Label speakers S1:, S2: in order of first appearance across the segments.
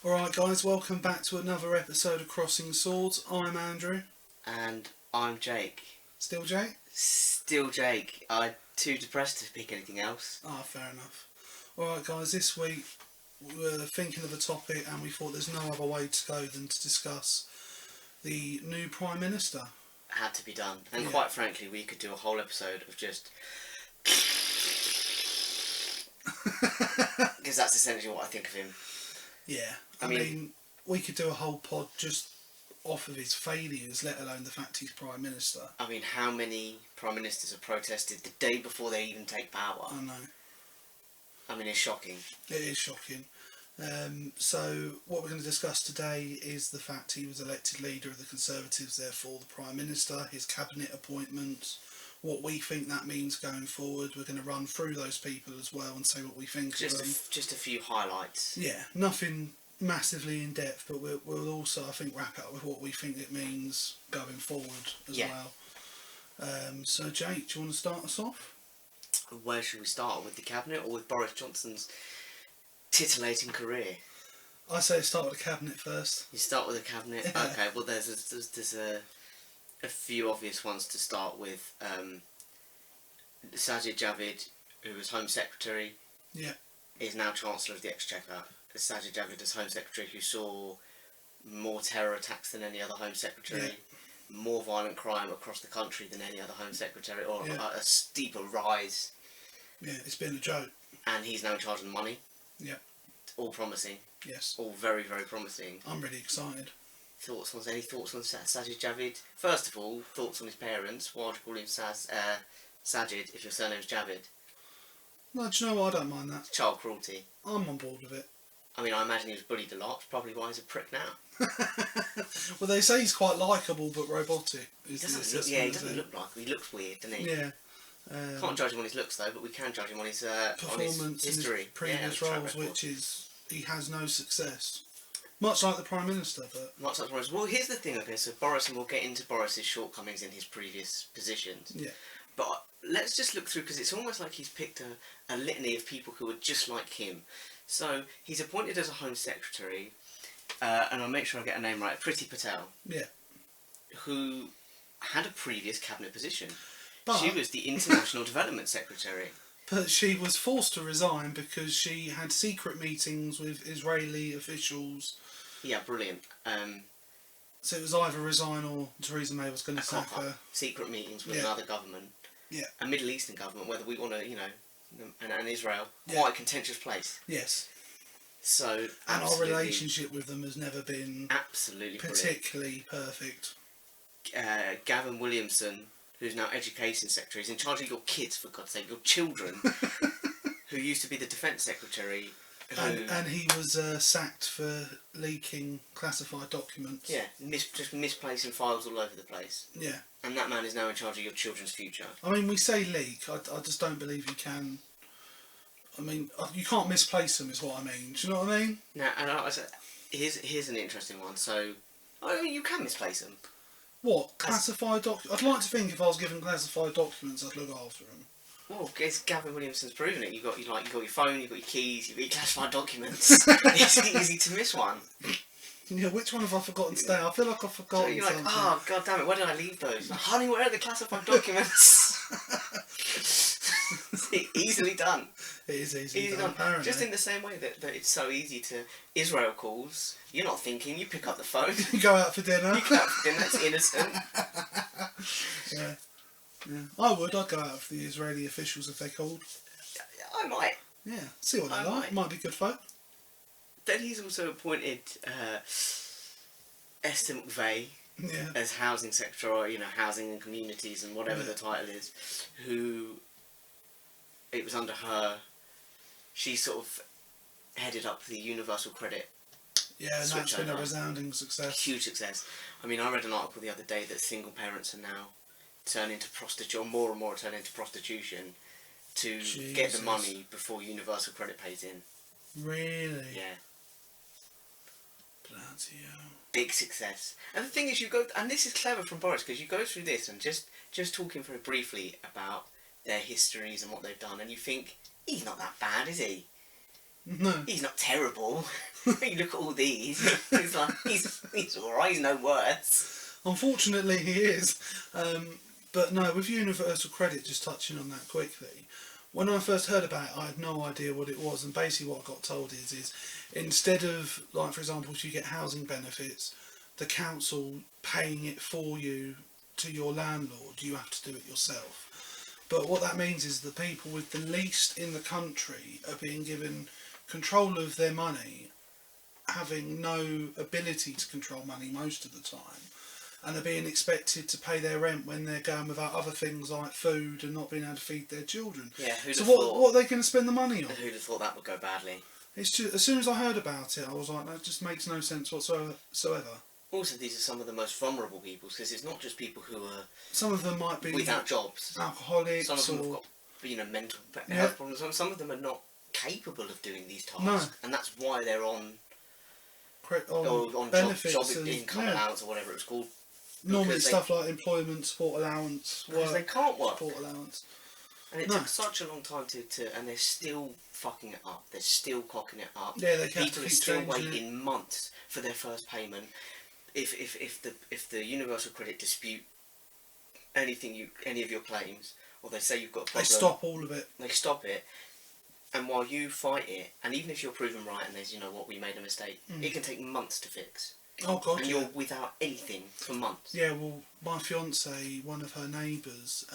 S1: Alright guys, welcome back to another episode of Crossing Swords. I'm Andrew.
S2: And I'm Jake.
S1: Still Jake?
S2: Still Jake. I'm too depressed to pick anything else.
S1: Ah, fair enough. Alright guys, this week we were thinking of a topic and we thought there's no other way to go than to discuss the new Prime Minister.
S2: Had to be done. And
S1: Yeah.
S2: quite frankly, we could do a whole episode of just... because that's essentially what I think of him.
S1: Yeah, I mean, we could do a whole pod just off of his failures, let alone the fact he's Prime Minister.
S2: I mean, how many Prime Ministers have protested the day before they even take power?
S1: I know.
S2: I mean, it's shocking.
S1: It is shocking. So what we're going to discuss today is the fact he was elected leader of the Conservatives, therefore the Prime Minister, his cabinet appointments, what we think that means going forward. We're going to run through those people as well and say what we think of them.
S2: Just a few highlights.
S1: Yeah, nothing massively in depth, but we'll also, I think, wrap up with what we think it means going forward as well. So Jake, do you want to start us off?
S2: Where should we start? With the cabinet or with Boris Johnson's titillating career?
S1: I say start with the cabinet first.
S2: You start with the cabinet?
S1: Yeah.
S2: Okay, well there's a few obvious ones to start with. Sajid Javid, who was Home Secretary, is now Chancellor of the Exchequer. Sajid Javid is Home Secretary who saw more terror attacks than any other Home Secretary, more violent crime across the country than any other Home Secretary, or a steeper rise.
S1: Yeah, it's been a joke.
S2: And he's now in charge of the money.
S1: Yeah.
S2: All promising.
S1: Yes.
S2: All very, very promising.
S1: I'm really excited.
S2: Any thoughts on Sajid Javid? First of all, thoughts on his parents. Why would you call him Sajid if your surname's Javid?
S1: No, do you know what? I don't mind that.
S2: Child cruelty.
S1: I'm on board with it.
S2: I mean, I imagine he was bullied a lot. Probably why he's a prick now.
S1: Well, they say he's quite likeable but robotic.
S2: He doesn't look like him. He looks weird, doesn't he?
S1: Yeah.
S2: Can't judge him on his looks though, but we can judge him on his
S1: performance
S2: on his history,
S1: in his previous roles, which is he has no success. Much like the Prime Minister, but...
S2: Much like Boris. Well, here's the thing, okay, so Boris, and we'll get into Boris's shortcomings in his previous positions.
S1: Yeah.
S2: But let's just look through, because it's almost like he's picked a litany of people who are just like him. So, he's appointed as a Home Secretary, and I'll make sure I get a name right, Priti Patel.
S1: Yeah.
S2: Who had a previous cabinet position.
S1: But
S2: she was the International Development Secretary.
S1: But she was forced to resign because she had secret meetings with Israeli officials.
S2: Yeah, brilliant.
S1: So it was either resign or Theresa May was going to sack her.
S2: Secret meetings with another government.
S1: Yeah.
S2: A Middle Eastern government, whether we want to, and Israel. Quite a contentious place.
S1: Yes.
S2: So,
S1: and our relationship with them has never been
S2: absolutely
S1: particularly perfect.
S2: Gavin Williamson, who's now Education Secretary, is in charge of your kids, for God's sake, your children, who used to be the Defence Secretary.
S1: And he was sacked for leaking classified documents.
S2: Yeah, just misplacing files all over the place.
S1: Yeah.
S2: And that man is now in charge of your children's future.
S1: I mean, we say leak, I just don't believe you can... I mean, you can't misplace them is what I mean. Do you know what I mean?
S2: Now, and I said, here's an interesting one. So, I mean, you can misplace them.
S1: What? Classified documents? I'd like to think if I was given classified documents, I'd look after them.
S2: Well, it's Gavin Williamson's proven it. You got your phone, you got your keys, you got your classified documents. It's easy to miss one.
S1: Yeah, which one have I forgotten today? I feel like I've forgotten
S2: you're like,
S1: something.
S2: oh, god damn it, where did I leave those? Honey, where are the classified documents? Easily done.
S1: It is easily done, apparently.
S2: Just in the same way that it's so easy to... Israel calls, you're not thinking, you pick up the phone.
S1: You go out for dinner.
S2: You go out for dinner, that's innocent.
S1: Yeah. I'd go out for the Israeli officials if they called.
S2: I might.
S1: Yeah, see what they like. Might be good folk.
S2: Then he's also appointed Esther McVeigh as Housing Secretary, or, Housing and Communities and whatever the title is, who, it was under her, she sort of headed up the Universal Credit.
S1: Yeah, and that's been a resounding success.
S2: Huge success. I mean, I read an article the other day that single parents are now turning into prostitution, or more and more turn into prostitution to get the money before Universal Credit pays in.
S1: Really?
S2: Yeah.
S1: Bloody hell.
S2: Big success. And the thing is, and this is clever from Boris, because you go through this and just talking very briefly about their histories and what they've done, and you think, he's not that bad, is he?
S1: No.
S2: He's not terrible. You look at all these. He's like, he's alright. He's no worse.
S1: Unfortunately, he is. But no, with universal credit, just touching on that quickly, when I first heard about it, I had no idea what it was, and basically what I got told is instead of, like, for example, if you get housing benefits, the council paying it for you to your landlord, you have to do it yourself. But what that means is the people with the least in the country are being given control of their money, having no ability to control money most of the time, and are being expected to pay their rent when they're going without other things like food and not being able to feed their children.
S2: Yeah,
S1: so what are they going to spend the money on?
S2: Who'd have thought that would go badly?
S1: It's just, as soon as I heard about it, I was like, that just makes no sense whatsoever.
S2: Also, these are some of the most vulnerable people, because it's not just people who are...
S1: Some of them might be...
S2: without jobs.
S1: Alcoholics.
S2: Some of them have got, mental health problems. Some of them are not capable of doing these tasks.
S1: No.
S2: And that's why they're on
S1: benefits
S2: job income allowance or whatever it's called.
S1: Normally it's stuff like employment support allowance,
S2: because they can't work.
S1: Support allowance.
S2: And it took such a long time and they're still fucking it up. They're still cocking it up.
S1: Yeah, they
S2: People are still waiting months for their first payment. If the universal credit dispute any of your claims, or they say you've got a problem,
S1: they stop all of it.
S2: They stop it, and while you fight it, and even if you're proven right and there's we made a mistake, it can take months to fix.
S1: Oh God!
S2: And you're without anything for months.
S1: Yeah, well, my fiance, one of her neighbours,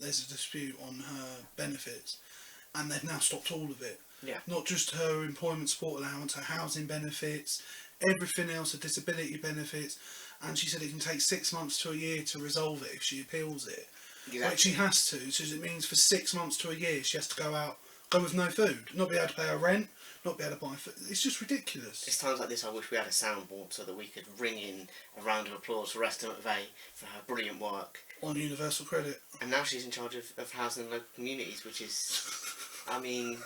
S1: there's a dispute on her benefits, and they've now stopped all of it.
S2: Yeah.
S1: Not just her employment support allowance, her housing benefits, everything else, her disability benefits, and she said it can take 6 months to a year to resolve it if she appeals it.
S2: Exactly.
S1: Which she has to, so it means for 6 months to a year she has to go with no food, not be able to pay her rent, not be able to buy food. It's just ridiculous.
S2: It's times like this I wish we had a soundboard so that we could ring in a round of applause for Estimate of A for her brilliant work.
S1: On universal credit.
S2: And now she's in charge of housing in local communities, which is, I mean,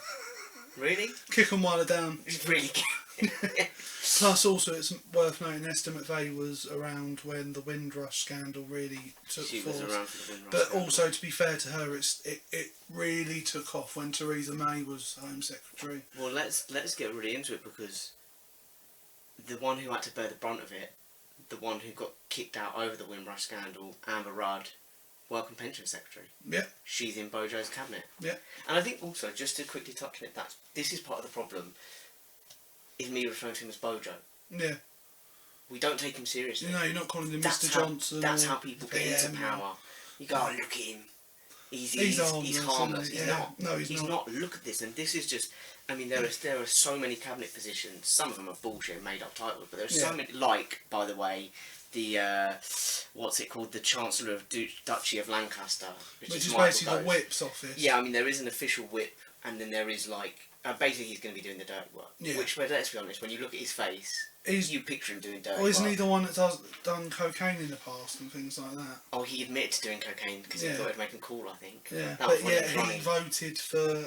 S2: really?
S1: Kick them while they're down.
S2: It's really
S1: Plus also it's worth noting Estimate of A was around when the Windrush scandal really took force.
S2: She was around for the Windrush
S1: But
S2: scandal.
S1: also, to be fair to her, it really took off when Theresa May was Home Secretary.
S2: Well, let's get really into it, because the one who had to bear the brunt of it, the one who got kicked out over the Windrush scandal, Amber Rudd, Work and Pension Secretary.
S1: Yeah.
S2: She's in Bojo's cabinet.
S1: Yeah.
S2: And I think also, just to quickly touch on it, that this is part of the problem, is me referring to him as Bojo.
S1: Yeah.
S2: We don't take him seriously.
S1: No, you're not calling him Mr. Johnson.
S2: That's how people get into power. You go, oh, look at him. He's harmless. He's not.
S1: No, he's not.
S2: Look at this. And this is just... I mean, there are so many cabinet positions. Some of them are bullshit, made up titles. But there are so many... Like, by the way, the... what's it called? The Chancellor of Duchy of Lancaster.
S1: Which is basically the whip's office.
S2: Yeah, I mean, there is an official whip. And then there is, like... basically, he's going to be doing the dirty work. Yeah. Which, let's be honest, when you look at his face... you picture him doing dirty work.
S1: Or isn't he the one that's done cocaine in the past and things like that?
S2: Oh, he admitted to doing cocaine because he thought it'd make him cool, I think.
S1: Yeah, but he voted for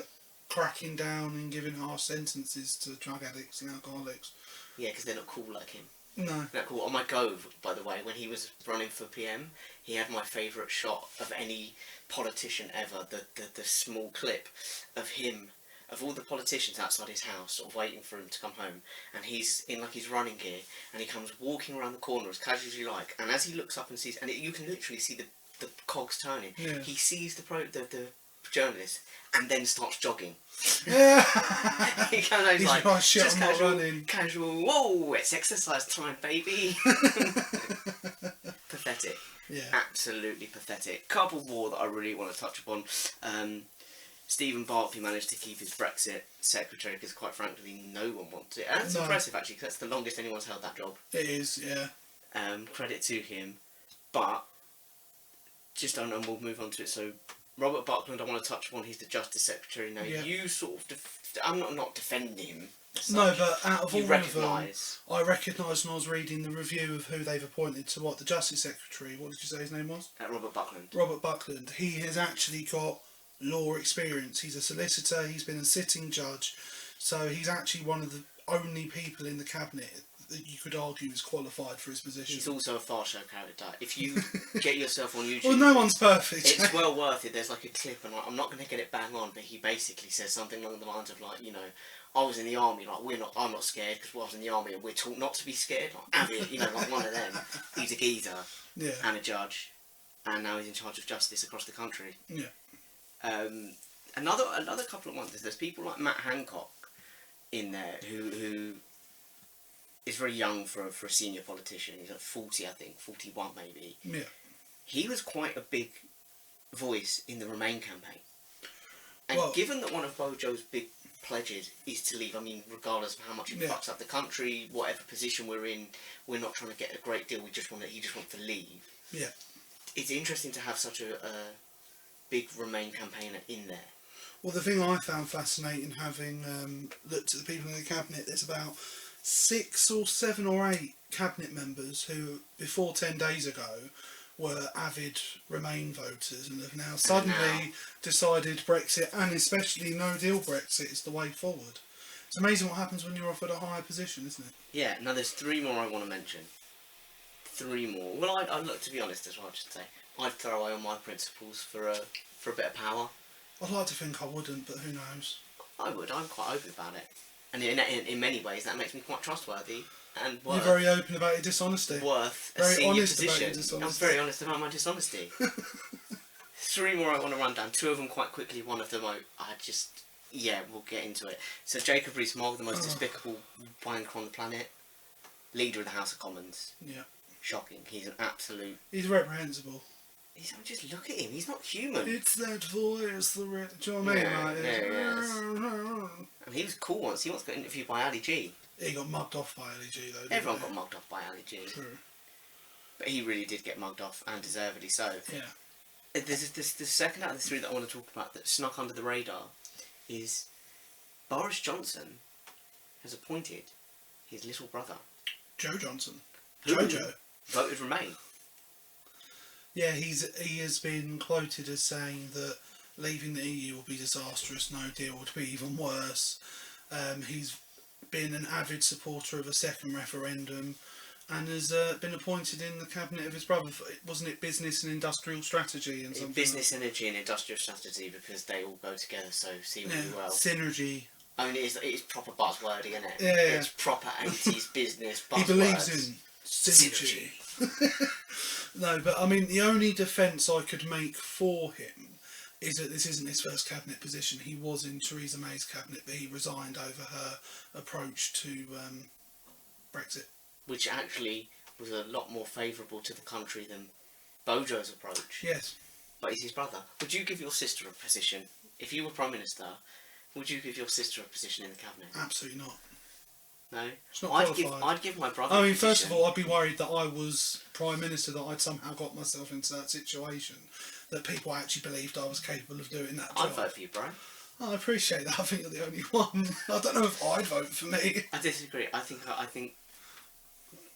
S1: cracking down and giving harsh sentences to drug addicts and alcoholics.
S2: Yeah, because they're not cool like him.
S1: No.
S2: Not cool. On my Gove, by the way, when he was running for PM, he had my favourite shot of any politician ever, the small clip of him, of all the politicians outside his house, sort of waiting for him to come home, and he's in like his running gear, and he comes walking around the corner as casual as you like, and as he looks up and sees, and you can literally see the cogs turning. Yeah. He sees the journalist, and then starts jogging.
S1: Yeah.
S2: He kind of like,
S1: oh, shit, just
S2: casual. Whoa, it's exercise time, baby. Pathetic.
S1: Yeah.
S2: Absolutely pathetic. Couple more that I really want to touch upon. Stephen Barclay managed to keep his Brexit secretary because, quite frankly, no one wants it. And it's impressive, actually, because that's the longest anyone's held that job.
S1: It is, yeah.
S2: Credit to him. But, and we'll move on to it. So, Robert Buckland, I want to touch upon, he's the Justice Secretary. Now, you sort of... I'm not defending him.
S1: No, but out of all of them,
S2: I
S1: recognised when I was reading the review of who they've appointed to the Justice Secretary. What did you say his name was?
S2: Robert Buckland.
S1: Robert Buckland. He has actually got law experience. He's a solicitor, he's been a sitting judge, so he's actually one of the only people in the cabinet that you could argue is qualified for his position.
S2: He's also a far show character. If you get yourself on YouTube...
S1: Well, no one's perfect.
S2: It's well worth it. There's like a clip, and I'm not going to get it bang on, but he basically says something along the lines of like, I was in the army, like I'm not scared because I was in the army and we're taught not to be scared. Like Avid, like one of them. He's a geezer and a judge, and now he's in charge of justice across the country.
S1: Yeah.
S2: Another couple of ones. There's people like Matt Hancock in there who is very young for a senior politician. He's like 40, I think, 41 maybe.
S1: Yeah.
S2: He was quite a big voice in the Remain campaign. And given that one of Bojo's big pledges is to leave, I mean, regardless of how much it fucks up the country, whatever position we're in, we're not trying to get a great deal. He just wants to leave.
S1: Yeah.
S2: It's interesting to have such a big Remain campaigner in there.
S1: Well, the thing I found fascinating, having looked at the people in the cabinet, there's about 6 or 7 or 8 cabinet members who, before 10 days ago, were avid Remain voters and have now suddenly decided Brexit, and especially no deal Brexit, is the way forward. It's amazing what happens when you're offered a higher position, isn't it?
S2: Yeah. Now there's 3 more I want to mention. 3 more. Well, I'd look, to be honest as well, I should say, I'd throw away all my principles for a bit of power.
S1: I'd like to think I wouldn't, but who knows?
S2: I would. I'm quite open about it, and in many ways that makes me quite trustworthy. And
S1: you're very open about your dishonesty.
S2: Worth a
S1: very
S2: senior
S1: honest
S2: position.
S1: About your dishonesty.
S2: I'm very honest about my dishonesty. 3 more I want to run down. 2 of them quite quickly. One of them we'll get into it. So Jacob Rees-Mogg, the most despicable wanker on the planet, leader of the House of Commons.
S1: Yeah.
S2: Shocking. He's an absolute.
S1: He's reprehensible.
S2: Just look at him. He's not human.
S1: It's that voice. Do you know what I mean?
S2: And he was cool once. He once got interviewed by Ali G.
S1: He got mugged off by Ali G though.
S2: Everyone got mugged off by Ali G.
S1: True.
S2: But he really did get mugged off, and deservedly so.
S1: Yeah.
S2: There's the second out of the 3 that I want to talk about that snuck under the radar is Boris Johnson has appointed his little brother.
S1: Joe Johnson.
S2: Jojo. Voted Remain.
S1: Yeah, he has been quoted as saying that leaving the EU will be disastrous, no deal would be even worse. He's been an avid supporter of a second referendum and has been appointed in the cabinet of his brother. Wasn't it business and industrial strategy and something?
S2: Business, energy and industrial strategy, because they all go together so seemingly well.
S1: Synergy.
S2: I mean, it's proper buzzwordy, isn't it?
S1: Yeah.
S2: It's proper 80s business buzzwords.
S1: He believes in synergy. No, but I mean, the only defence I could make for him is that this isn't his first cabinet position. He was in Theresa May's cabinet, but he resigned over her approach to Brexit.
S2: Which actually was a lot more favourable to the country than Bojo's approach.
S1: Yes.
S2: But he's his brother. Would you give your sister a position? If you were Prime Minister, would you give your sister a position in the cabinet?
S1: Absolutely not.
S2: No?
S1: It's not
S2: I'd give my brother
S1: I mean, first of all, I'd be worried that I was Prime Minister, that I'd somehow got myself into that situation, that people actually believed I was capable of doing that job.
S2: I'd vote for you, bro.
S1: Oh, I appreciate that. I think you're the only one. I don't know if I'd vote for me.
S2: I disagree. I think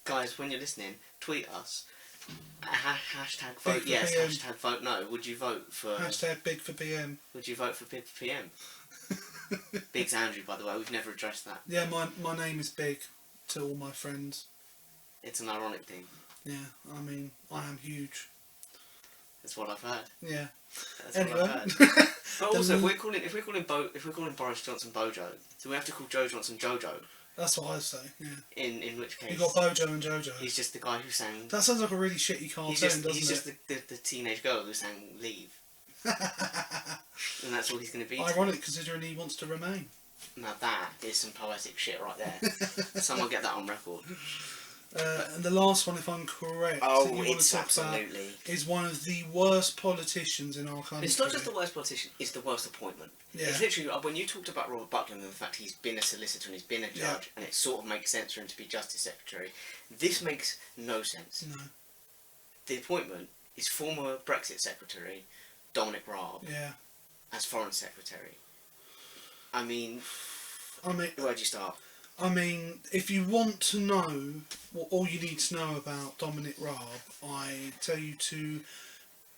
S2: guys, when you're listening, tweet us. Hashtag vote yes,
S1: PM.
S2: hashtag vote no. Would you vote for...
S1: Hashtag big for PM.
S2: Would you vote for Big for PM? Big's Andrew, by the way. We've never addressed that.
S1: Yeah, my name is Big to all my friends.
S2: It's an ironic thing.
S1: Yeah, I mean, I am huge.
S2: That's what I've heard.
S1: Yeah.
S2: That's
S1: anyway.
S2: what I've heard. But also, if we're calling Boris Johnson Bojo, do we have to call Joe Johnson Jojo?
S1: That's what I say. Yeah.
S2: In which case,
S1: you got Bojo and Jojo.
S2: He's just the guy who sang.
S1: That sounds like a really shitty cartoon, doesn't it?
S2: He's just the teenage girl who sang "Leave," and that's all he's going to be.
S1: Ironic, considering he wants to remain.
S2: Now that is some poetic shit right there. Someone get that on record.
S1: And the last one, if I'm correct, that you want to talk about is one of the worst politicians in our country.
S2: It's not just the worst politician; it's the worst appointment.
S1: Yeah.
S2: It's literally when you talked about Robert Buckland and the fact he's been a solicitor and he's been a judge, and it sort of makes sense for him to be Justice Secretary. This makes no sense.
S1: No.
S2: The appointment is former Brexit Secretary Dominic Raab as Foreign Secretary. I mean, where'd you start?
S1: I mean, if you want to know what all you need to know about Dominic Raab, I tell you to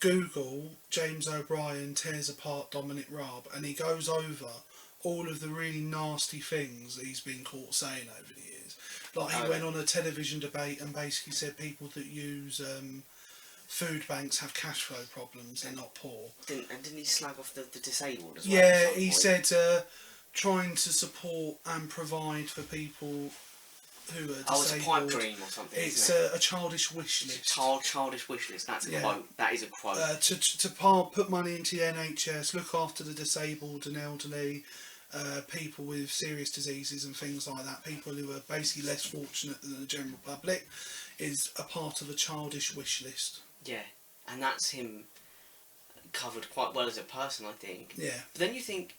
S1: Google James O'Brien tears apart Dominic Raab, and he goes over all of the really nasty things that he's been caught saying over the years. Like he went on a television debate and basically said people that use food banks have cash flow problems, they're not poor.
S2: Didn't he slag off the disabled as well?
S1: Yeah, he said trying to support and provide for people who are disabled.
S2: Oh, it's a pipe dream or something.
S1: It's
S2: isn't it?
S1: a childish wish list.
S2: Childish wish list. That's a quote. That is a quote.
S1: To put money into the NHS, look after the disabled and elderly, people with serious diseases and things like that, people who are basically less fortunate than the general public, is a part of a childish wish list.
S2: Yeah, and that's him covered quite well as a person, I think.
S1: Yeah.
S2: But then you think,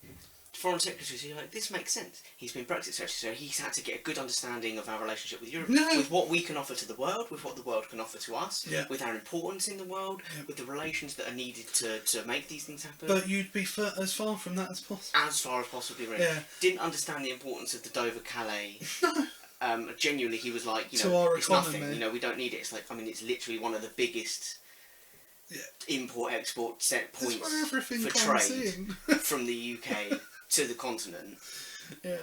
S2: Foreign Secretary, so you're like, this makes sense. He's been Brexit Secretary, so he's had to get a good understanding of our relationship with Europe, with what we can offer to the world, with what the world can offer to us, with our importance in the world, with the relations that are needed to make these things happen.
S1: But you'd be as far from that as possible.
S2: As far as possibly, really.
S1: Yeah.
S2: Didn't understand the importance of the Dover-Calais.
S1: No.
S2: Genuinely, he was like,
S1: to our
S2: it's
S1: economy.
S2: nothing. We don't need it. It's like, it's literally one of the biggest import-export set points for trade from the UK to the continent.
S1: Yeah.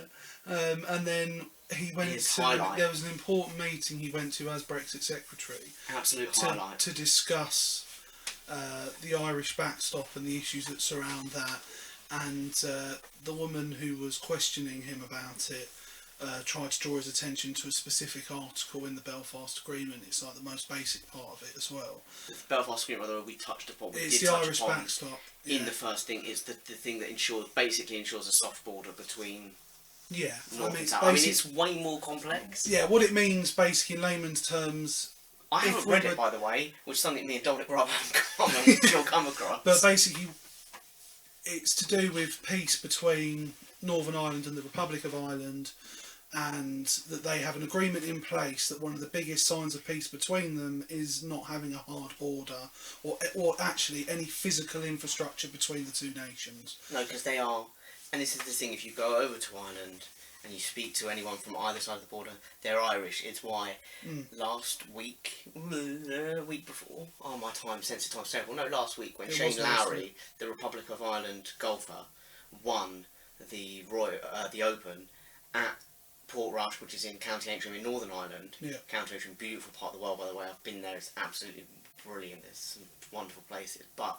S1: And then he went there was an important meeting he went to as Brexit Secretary.
S2: Absolute highlight.
S1: To discuss the Irish backstop and the issues that surround that. And the woman who was questioning him about it tried to draw his attention to a specific article in the Belfast Agreement. It's like the most basic part of it as well.
S2: The Belfast Agreement, by the way, we touched upon.
S1: It's the Irish backstop.
S2: In the first thing, it's the thing that basically ensures a soft border between North and South. It's way more complex.
S1: Yeah, what it means, basically, in layman's terms...
S2: I haven't read it, by the way, which is something me and Dominic Rob will come across.
S1: But basically, it's to do with peace between Northern Ireland and the Republic of Ireland, and that they have an agreement in place that one of the biggest signs of peace between them is not having a hard border or actually any physical infrastructure between the two nations.
S2: No, because they are, and this is the thing, if you go over to Ireland and you speak to anyone from either side of the border, they're Irish. It's why last week, week before, my sense of time's terrible. No, last week when Shane Lowry, the Republic of Ireland golfer, won the Open at Portrush, which is in County Antrim in Northern Ireland. County Antrim, beautiful part of the world, by the way. I've been there. It's absolutely brilliant. There's some wonderful places. But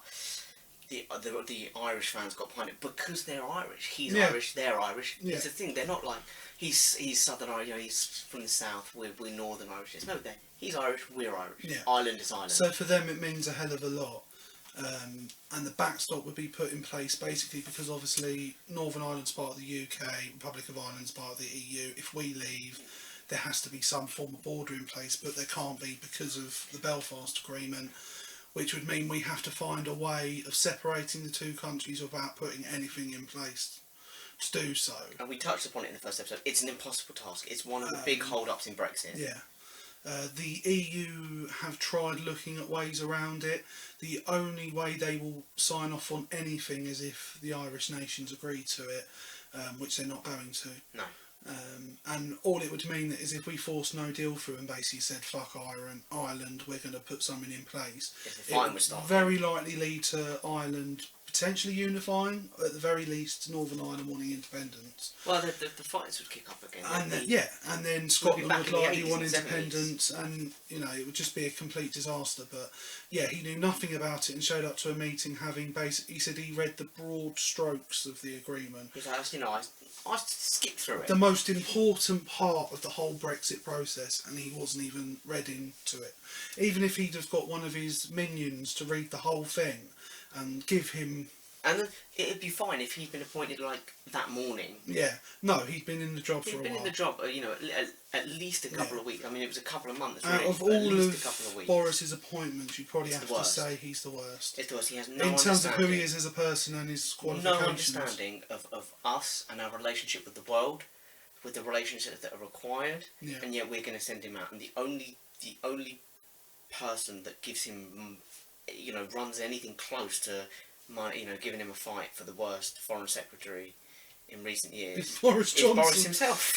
S2: the Irish fans got behind it because they're Irish. He's Irish. They're Irish. It's a thing. They're not like he's Southern Irish. He's from the south. We're Northern Irish. No, he's Irish. We're Irish. Ireland is Ireland.
S1: So for them, it means a hell of a lot. And the backstop would be put in place basically because obviously Northern Ireland's part of the UK, Republic of Ireland's part of the EU. If we leave, there has to be some form of border in place, but there can't be because of the Belfast Agreement, which would mean we have to find a way of separating the two countries without putting anything in place to do so.
S2: And we touched upon it in the first episode. It's an impossible task. It's one of the big hold-ups in Brexit.
S1: Yeah. The EU have tried looking at ways around it. The only way they will sign off on anything is if the Irish nations agree to it, which they're not going to.
S2: No.
S1: And all it would mean is if we forced no deal through and basically said, fuck Ireland, we're going to put something in place.
S2: It would
S1: very likely lead to Ireland potentially unifying, at the very least Northern Ireland wanting independence.
S2: Well, the fights would kick up again.
S1: And then Scotland would likely want independence, and it would just be a complete disaster. But he knew nothing about it and showed up to a meeting having he said he read the broad strokes of the agreement.
S2: He's like, I skipped through it.
S1: The most important part of the whole Brexit process, and he wasn't even read into it. Even if he'd have got one of his minions to read the whole thing and give him...
S2: And it'd be fine if he'd been appointed that morning.
S1: Yeah, no, he'd been in the job for a while.
S2: He'd been in the job, at least a couple of weeks. I mean, it was a couple of months.
S1: Out of all of Boris's appointments, you probably have to say he's the worst.
S2: It's the worst. He has no
S1: in terms of who he is as a person and his qualifications.
S2: No understanding of us and our relationship with the world, with the relationships that are required, and yet we're going to send him out. And the only person that gives him, runs anything close to, giving him a fight for the worst foreign secretary in recent years,
S1: it's Boris Johnson.
S2: It's Boris himself.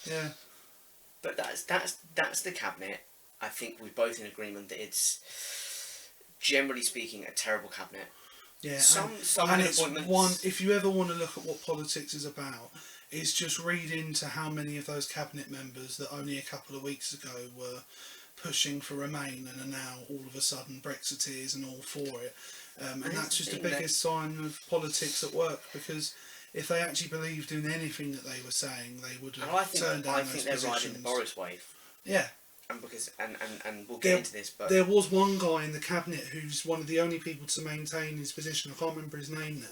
S1: Yeah.
S2: But that's the cabinet. I think we're both in agreement that it's, generally speaking, a terrible cabinet.
S1: Yeah.
S2: Some
S1: and it's
S2: appointments.
S1: If you ever want to look at what politics is about, is just read into how many of those cabinet members that only a couple of weeks ago were pushing for Remain and are now all of a sudden Brexiteers and all for it. And that's just the biggest sign of politics at work, because if they actually believed in anything that they were saying, they would have turned down those positions.
S2: I think they're riding the Boris wave.
S1: Yeah.
S2: And because and we'll get into this, but
S1: there was one guy in the cabinet who's one of the only people to maintain his position. I can't remember his name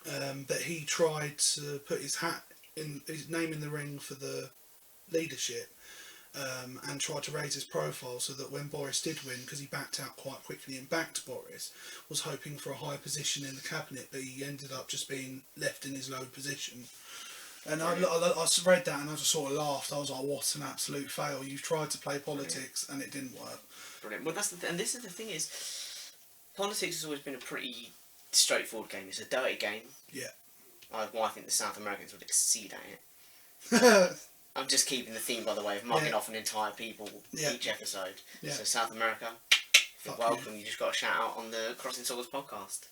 S1: now, but he tried to put his name in the ring for the leadership, and tried to raise his profile so that when Boris did win, because he backed out quite quickly and backed Boris, was hoping for a high position in the cabinet, but he ended up just being left in his low position. And I read that and I just sort of laughed. I was like, what an absolute fail. You've tried to play politics and it didn't work.
S2: Brilliant. Well, and this is the thing is, politics has always been a pretty straightforward game. It's a dirty game.
S1: Yeah.
S2: I think the South Americans would exceed at it. I'm just keeping the theme, by the way, of mugging off an entire people each episode. Yeah. So South America, you're welcome. You just got to shout out on the Crossing Swords podcast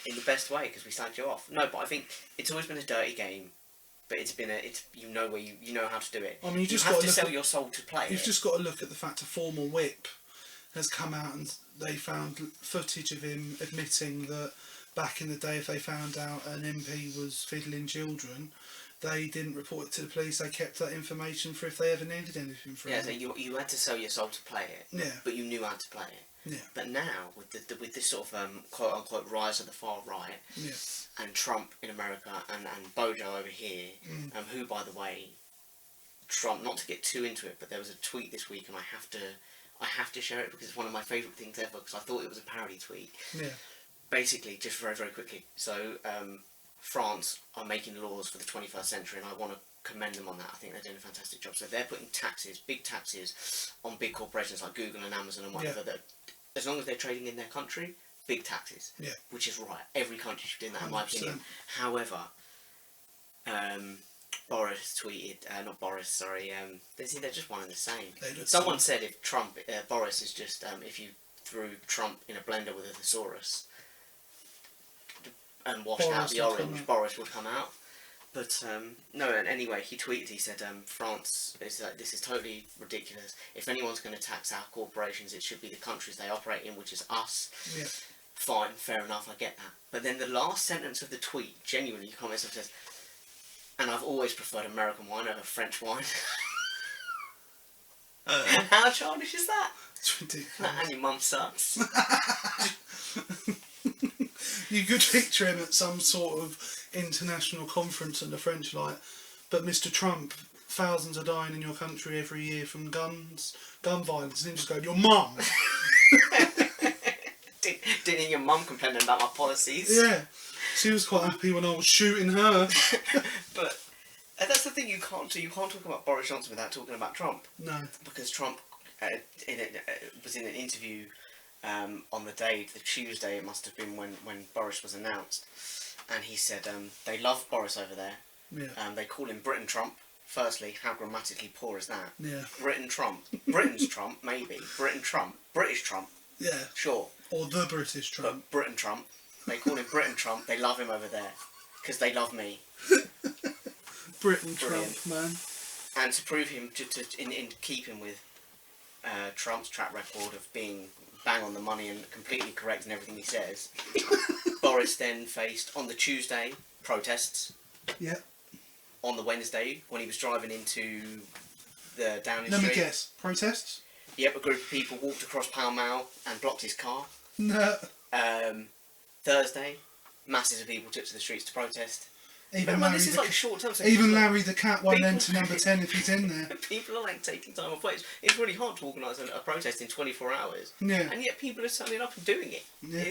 S2: in the best way because we signed you off. No, but I think it's always been a dirty game. But you know where you know how to do it. I mean, you have to sell your soul to play it.
S1: You've just got to look at the fact a former whip has come out and they found footage of him admitting that back in the day, if they found out an MP was fiddling children, they didn't report it to the police. They kept that information for if they ever needed anything from it.
S2: Yeah, so you had to sell your soul to play it.
S1: Yeah.
S2: But you knew how to play it.
S1: Yeah.
S2: But now with this sort of quote unquote rise of the far right.
S1: Yeah.
S2: And Trump in America and Bojo over here, who, by the way, Trump, not to get too into it, but there was a tweet this week and I have to share it because it's one of my favourite things ever because I thought it was a parody tweet.
S1: Yeah.
S2: Basically, just very, very quickly. So, France are making laws for the 21st century and I want to commend them on that. I think they're doing a fantastic job. So they're putting big taxes on big corporations like Google and Amazon and whatever that, as long as they're trading in their country, big taxes, which is right. Every country should do that, in my opinion. However, Boris tweeted, not Boris, sorry. They're just one and the same. Someone said if Boris is just if you threw Trump in a blender with a thesaurus and washed out the orange, Boris would come out. But no, and anyway, he tweeted. He said, "France is this is totally ridiculous. If anyone's going to tax our corporations, it should be the countries they operate in, which is us."
S1: Yeah.
S2: Fine, fair enough, I get that. But then the last sentence of the tweet, genuinely, he comments and says, "And I've always preferred American wine over French wine." How childish is that?
S1: It's ridiculous.
S2: And your mum sucks.
S1: You could picture him at some sort of international conference and the French like, but Mr. Trump, thousands are dying in your country every year from gun violence, and him just going, your mum!
S2: Didn't hear your mum complaining about my policies.
S1: Yeah, she was quite happy when I was shooting her.
S2: But that's the thing, you can't talk about Boris Johnson without talking about Trump.
S1: No.
S2: Because Trump was in an interview on the Tuesday it must have been when Boris was announced, and he said they love Boris over there.
S1: Yeah.
S2: They call him Britain Trump. Firstly, how grammatically poor is that?
S1: Yeah.
S2: Britain Trump. Britain's Trump, maybe. Britain Trump. British Trump.
S1: Yeah.
S2: Sure.
S1: Or the British Trump.
S2: But Britain Trump. They call him Britain Trump. They love him over there. Because they love me.
S1: Britain Trump, man.
S2: And to prove him, in keeping with Trump's track record of being bang on the money and completely correct in everything he says, Boris then faced, on the Tuesday, protests.
S1: Yeah.
S2: On the Wednesday, when he was driving into the Downing
S1: Street.
S2: Street.
S1: Let me guess. Protests?
S2: Yep, a group of people walked across Pall Mall and blocked his car.
S1: No.
S2: Thursday, masses of people took to the streets to protest.
S1: Even
S2: this is like short term. So
S1: even Larry the Cat won't enter number 10 if he's in there.
S2: People are like taking time off work. It's really hard to organise a protest in 24 hours.
S1: Yeah.
S2: And yet people are turning up and doing it.
S1: Yeah.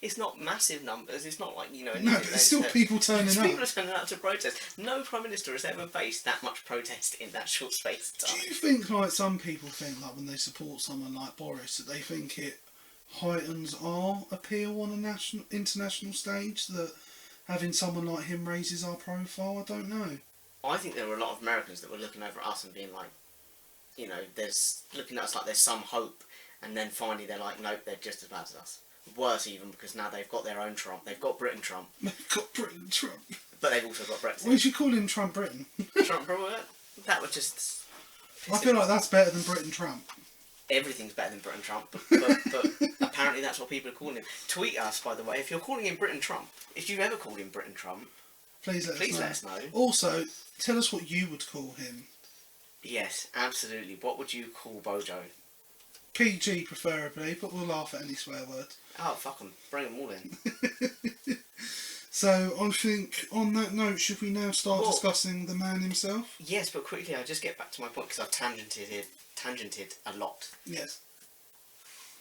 S2: It's not massive numbers. It's not like,
S1: No, there's still people turning up.
S2: People are turning up to protest. No Prime Minister has ever faced that much protest in that short space of time.
S1: Do you think like some people think like when they support someone like Boris that they think it heightens our appeal on a international stage, that having someone like him raises our profile? I don't know.
S2: I think there were a lot of Americans that were looking over at us and being like, there's looking at us like there's some hope, and then finally they're like, nope, they're just as bad as us. Worse even, because now they've got their own Trump. They've got Britain Trump.
S1: They've got Britain Trump.
S2: But they've also got Brexit.
S1: Why did you call him Trump Britain?
S2: Trump Britain? That would just...
S1: I feel like that's better than Britain Trump.
S2: Everything's better than Britain Trump, but apparently that's what people are calling him. Tweet us, by the way, if you're calling him Britain Trump. If you've ever called him Britain Trump,
S1: Please let us know.
S2: Let us know.
S1: Also, tell us what you would call him.
S2: Yes, absolutely. What would you call Bojo?
S1: PG preferably, but we'll laugh at any swear words.
S2: Oh, fuck 'em. Bring them all in.
S1: So, I think, on that note, should we now start discussing the man himself?
S2: Yes, but quickly, I'll just get back to my point, because I've tangented a lot.
S1: Yes.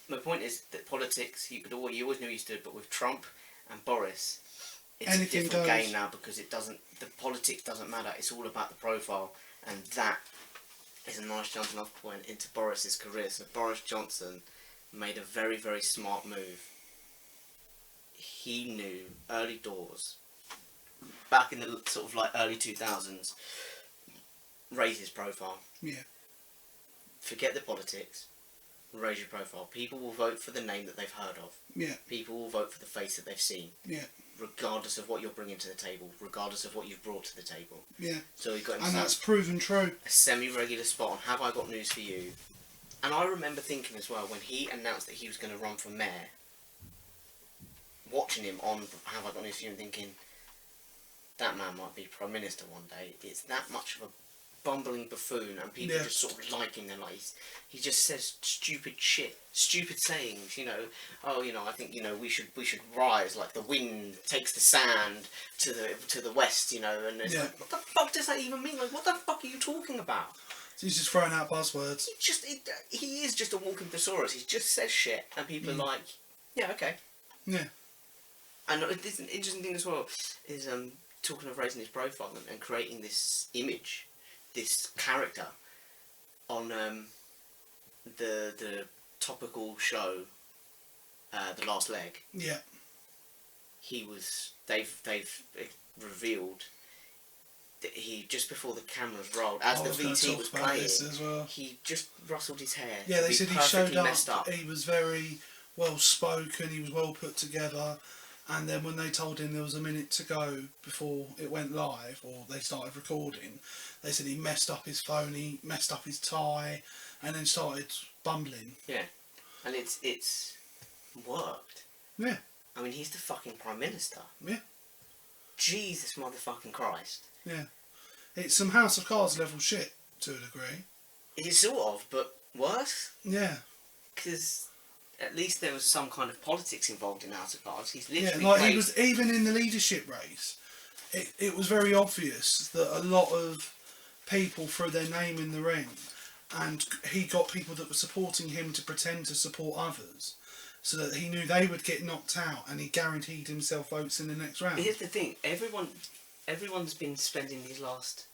S2: My point is that politics, you always knew you stood, but with Trump and Boris, it's
S1: Anything
S2: a different
S1: goes.
S2: game now, because the politics doesn't matter, it's all about the profile, and that is a nice jumping off point into Boris's career. So Boris Johnson made a very, very smart move. He knew early doors, back in the sort of like early 2000s, raise his profile.
S1: Yeah.
S2: Forget the politics, raise your profile. People will vote for the name that they've heard of.
S1: Yeah.
S2: People will vote for the face that they've seen.
S1: Yeah.
S2: Regardless of what you're bringing to the table, regardless of what you've brought to the table.
S1: Yeah.
S2: So he got
S1: and that's proven true.
S2: A semi-regular spot on Have I Got News For You. And I remember thinking as well, when he announced that he was going to run for mayor, watching him on Have I Got News For You and thinking, that man might be Prime Minister one day. It's that much of a bumbling buffoon, and people just sort of like him. They're like, he just says stupid shit, stupid sayings, you know. Oh, you know, I think, you know, we should rise like the wind takes the sand to the west, you know. And it's like, what the fuck does that even mean? Like, what the fuck are you talking about?
S1: So he's just throwing out buzzwords.
S2: He is just a walking thesaurus. He just says shit, and people are like, yeah, okay.
S1: Yeah.
S2: And this an interesting thing as well is talking of raising his profile and creating this image, this character on the topical show, The Last Leg.
S1: Yeah.
S2: They've revealed that he, just before the cameras rolled, as the VT was playing,
S1: as well.
S2: he just rustled his hair.
S1: Yeah, they said he showed
S2: up.
S1: He was very well spoken. He was well put together. And then when they told him there was a minute to go before it went live, or they started recording, they said he messed up his phone, he messed up his tie, and then started bumbling.
S2: Yeah, and it's worked.
S1: Yeah.
S2: I mean, he's the fucking Prime Minister.
S1: Yeah.
S2: Jesus motherfucking Christ.
S1: Yeah. It's some House of Cards level shit, to a degree.
S2: It is sort of, but worse.
S1: Yeah.
S2: Because at least there was some kind of politics involved in House of Cards. He's literally
S1: he was, even in the leadership race, it was very obvious that a lot of people threw their name in the ring, and he got people that were supporting him to pretend to support others, so that he knew they would get knocked out, and he guaranteed himself votes in the next round.
S2: Here's the thing, everyone's been spending these last,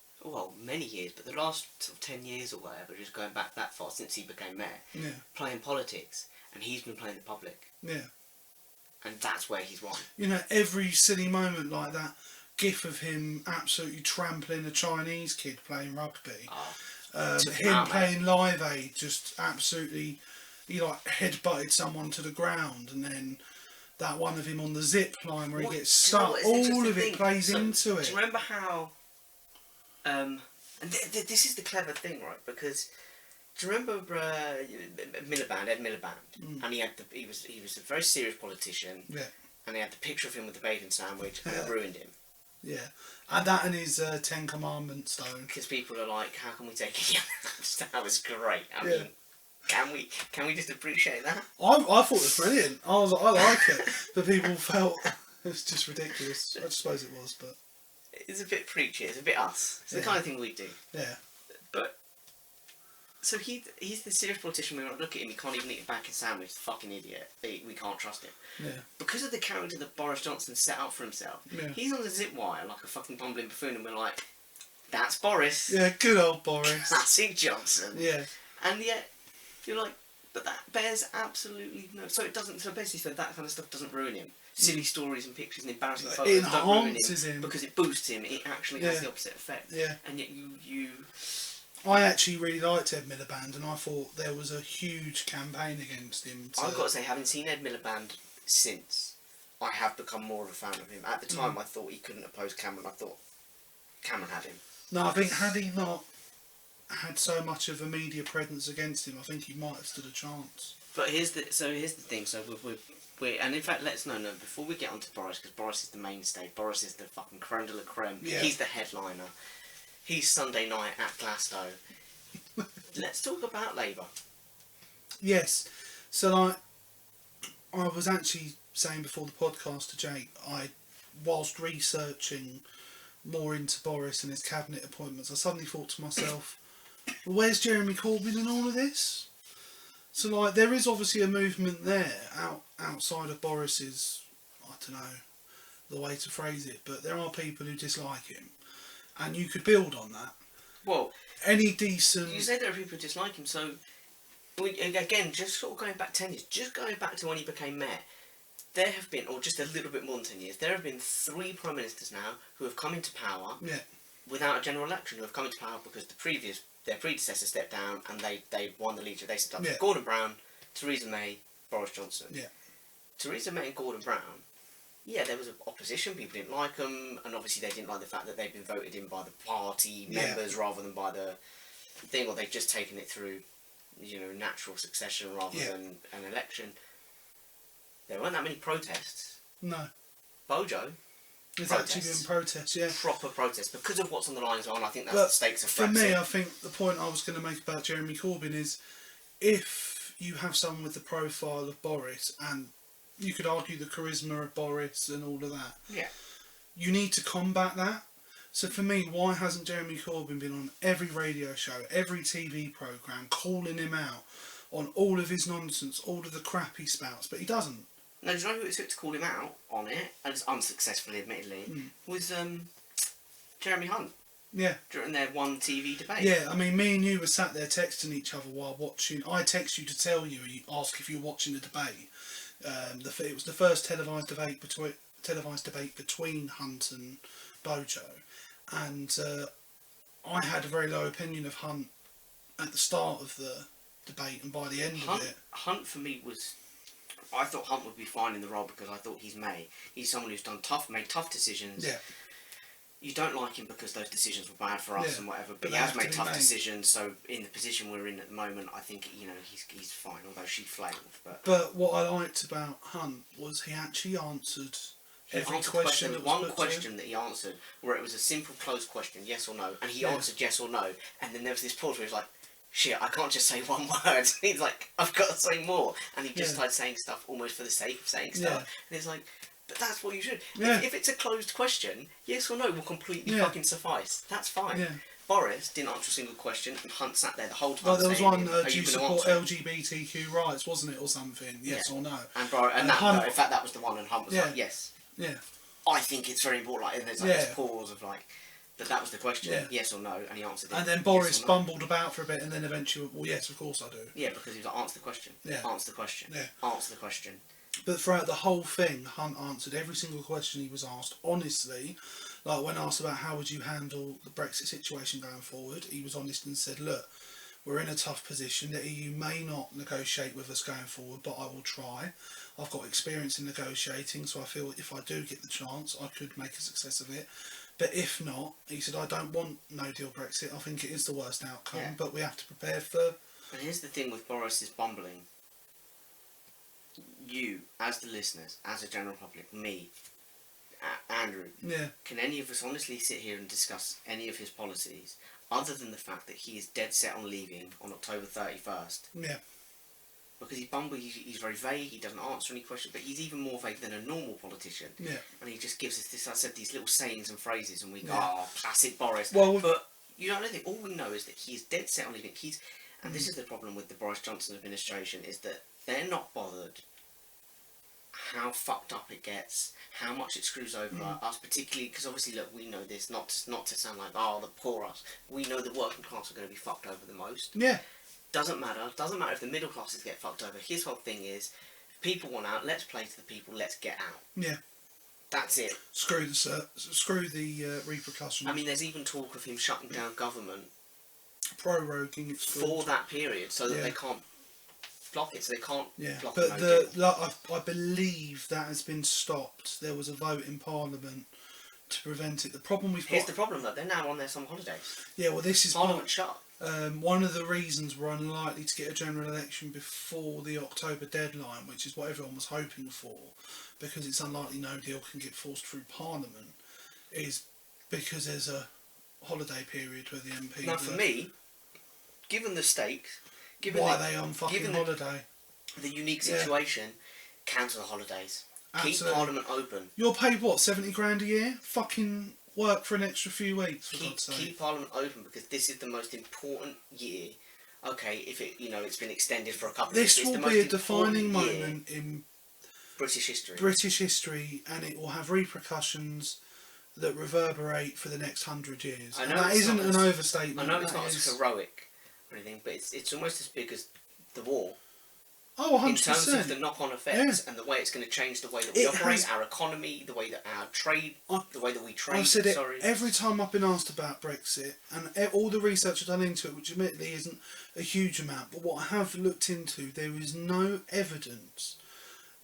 S2: many years, but the last sort of 10 years or whatever, just going back that far since he became mayor, playing politics. And he's been playing the public. Yeah. And that's where he's won.
S1: You know, every silly moment like that gif of him absolutely trampling a Chinese kid playing rugby. Him playing Live Aid, just absolutely, he like headbutted someone to the ground, and then that one of him on the zip line where he gets stuck. All of it plays into it.
S2: Do you remember how... and this is the clever thing, right? Because... Do you remember Ed Miliband? And he was a very serious politician. Yeah. And he had the picture of him with the bacon sandwich, and it ruined him.
S1: Yeah. And that and his 10 Commandments stone.
S2: Because people are like, how can we take it? That was great. I mean, can we just appreciate that?
S1: I thought it was brilliant. I like it. But people felt it was just ridiculous. I suppose it was, but
S2: it's a bit preachy. It's a bit us. It's the kind of thing we do.
S1: Yeah.
S2: But. So he's the serious politician. We look at him, he can't even eat a bacon sandwich. Fucking idiot. We can't trust him. Yeah. Because of the character that Boris Johnson set up for himself, he's on the zip wire like a fucking bumbling buffoon, and we're like, that's Boris.
S1: Yeah, good old Boris.
S2: Classic Johnson.
S1: Yeah.
S2: And yet, you're like, but that bears absolutely no... So it doesn't... So basically, that kind of stuff doesn't ruin him. Silly stories and pictures and embarrassing photos don't ruin him. Because it boosts him. It actually has the opposite effect. Yeah. And yet you...
S1: I actually really liked Ed Miliband, and I thought there was a huge campaign against him.
S2: I've got to say, having seen Ed Miliband since, I have become more of a fan of him. At the time, I thought he couldn't oppose Cameron. I thought Cameron had him.
S1: No, I think had had so much of a media presence against him, I think he might have stood a chance.
S2: But here's the thing. So we and in fact, before we get on to Boris, because Boris is the mainstay. Boris is the fucking creme de la creme.
S1: Yeah.
S2: He's the headliner. He's Sunday night at Glasgow. Let's talk about Labour.
S1: Yes. So, like, I was actually saying before the podcast to Jake, whilst researching more into Boris and his cabinet appointments, I suddenly thought to myself, well, where's Jeremy Corbyn in all of this? So, like, there is obviously a movement there outside of Boris's, I don't know the way to phrase it, but there are people who dislike him, and you could build on that.
S2: Well,
S1: any decent...
S2: You say there are people who dislike him, so again, just sort of going back 10 years, just going back to when he became mayor, there have been, or just a little bit more than 10 years, there have been 3 prime ministers now who have come into power without a general election, who have come into power because their predecessor stepped down and they won the leadership. They stepped up. Gordon Brown, Theresa May, Boris Johnson.
S1: Yeah.
S2: Theresa May and Gordon Brown, there was opposition, people didn't like them, and obviously they didn't like the fact that they'd been voted in by the party members rather than by the thing, or they'd just taken it through, natural succession rather than an election. There weren't that many protests.
S1: No.
S2: Bojo.
S1: There's actually been protests,
S2: Proper protests, because of what's on the lines on. I think that's the stakes of Brexit.
S1: For me, I think the point I was going to make about Jeremy Corbyn is, if you have someone with the profile of Boris, and you could argue the charisma of Boris and all of that, you need to combat that. So for me, why hasn't Jeremy Corbyn been on every radio show, every TV programme, calling him out on all of his nonsense, all of the crap he spouts? But he doesn't.
S2: No, do you know who it took to call him out on it, and unsuccessfully, admittedly, was Jeremy Hunt.
S1: Yeah.
S2: During their one TV debate.
S1: Yeah, I mean, me and you were sat there texting each other while watching. I text you to tell you, ask if you were watching the debate. It was the first televised debate between Hunt and Bojo, and I had a very low opinion of Hunt at the start of the debate, and by the end of it,
S2: Hunt for me was. I thought Hunt would be fine in the role because I thought he's May. He's someone who's made tough decisions.
S1: Yeah.
S2: You don't like him because those decisions were bad for us and whatever, but he has made tough decisions. So in the position we're in at the moment, I think he's fine. Although she flamed,
S1: but what I liked about Hunt was he actually answered every question.
S2: One question that he answered, where it was a simple closed question, yes or no, and he answered yes or no, and then there was this pause where he was like, shit, I can't just say one word. He's like, I've got to say more. And he just started saying stuff almost for the sake of saying stuff. And it's like, but that's what you should. If it's a closed question, yes or no will completely fucking suffice. That's fine. Yeah. Boris didn't answer a single question, and Hunt sat there the whole time.
S1: Well, there was one, do you support LGBTQ rights, wasn't it, or something? Yes or no.
S2: And Hunt, no, in fact, that was the one, and Hunt was like, yes.
S1: Yeah.
S2: I think it's very important. Like, and there's like this pause of like, but that was the question, yes or no, and he answered it.
S1: And then Boris bumbled about for a bit, and then eventually, well, yes, of course I do.
S2: Yeah, because he was like, answer the question, answer the question, answer the question.
S1: But throughout the whole thing, Hunt answered every single question he was asked, honestly. Like, when asked about how would you handle the Brexit situation going forward, he was honest and said, look, we're in a tough position. The EU may not negotiate with us going forward, but I will try. I've got experience in negotiating, so I feel if I do get the chance, I could make a success of it. But if not, he said, I don't want no deal Brexit. I think it is the worst outcome, but we have to prepare for...
S2: And here's the thing with Boris's bumbling. You, as the listeners, as a general public, me, Andrew, can any of us honestly sit here and discuss any of his policies, other than the fact that he is dead set on leaving on October 31st?
S1: Yeah.
S2: Because he's very vague, he doesn't answer any questions, but he's even more vague than a normal politician. Yeah. And he just gives us this, I said, these little sayings and phrases, and we go, oh, classic Boris. Well, but you don't know that. All we know is that he's dead set on leaving. And this is the problem with the Boris Johnson administration, is that they're not bothered how fucked up it gets, how much it screws over us, particularly because obviously, look, we know this, not to sound like, oh, the poor us. We know the working class are going to be fucked over the most.
S1: Yeah.
S2: Doesn't matter if the middle classes get fucked over. His whole thing is, if people want out, let's play to the people, let's get out.
S1: Yeah.
S2: That's it.
S1: Screw the repercussions.
S2: I mean, there's even talk of him shutting down government.
S1: Proroguing it
S2: for that period, so that they can't block it, so they can't block
S1: it. But I believe that has been stopped. There was a vote in Parliament to prevent it. The problem
S2: Here's the problem, though. They're now on their summer holidays.
S1: Yeah, well, this is...
S2: Parliament shut.
S1: One of the reasons we're unlikely to get a general election before the October deadline, which is what everyone was hoping for, because it's unlikely no deal can get forced through Parliament, is because there's a holiday period where the MPs...
S2: Now, for me, given the stakes...
S1: Why are they on fucking holiday?
S2: The unique situation, cancel the holidays.
S1: Absolutely.
S2: Keep Parliament open.
S1: You're paid, what, 70 grand a year? Fucking work for an extra few weeks, for God's sake.
S2: Keep Parliament open, because this is the most important year. Okay, if it, it's been extended for a couple of years.
S1: This will be a defining moment in
S2: British history.
S1: British history, and it will have repercussions that reverberate for the next 100 years. And that isn't an overstatement.
S2: I know it's not as heroic or anything, but it's almost as big as the war.
S1: Oh, 100%.
S2: In terms of the knock-on effects and the way it's going to change the way that we operate, our economy, the way that our trade, the way that we trade.
S1: I've said it every time I've been asked about Brexit, and all the research I've done into it, which admittedly isn't a huge amount, but what I have looked into, there is no evidence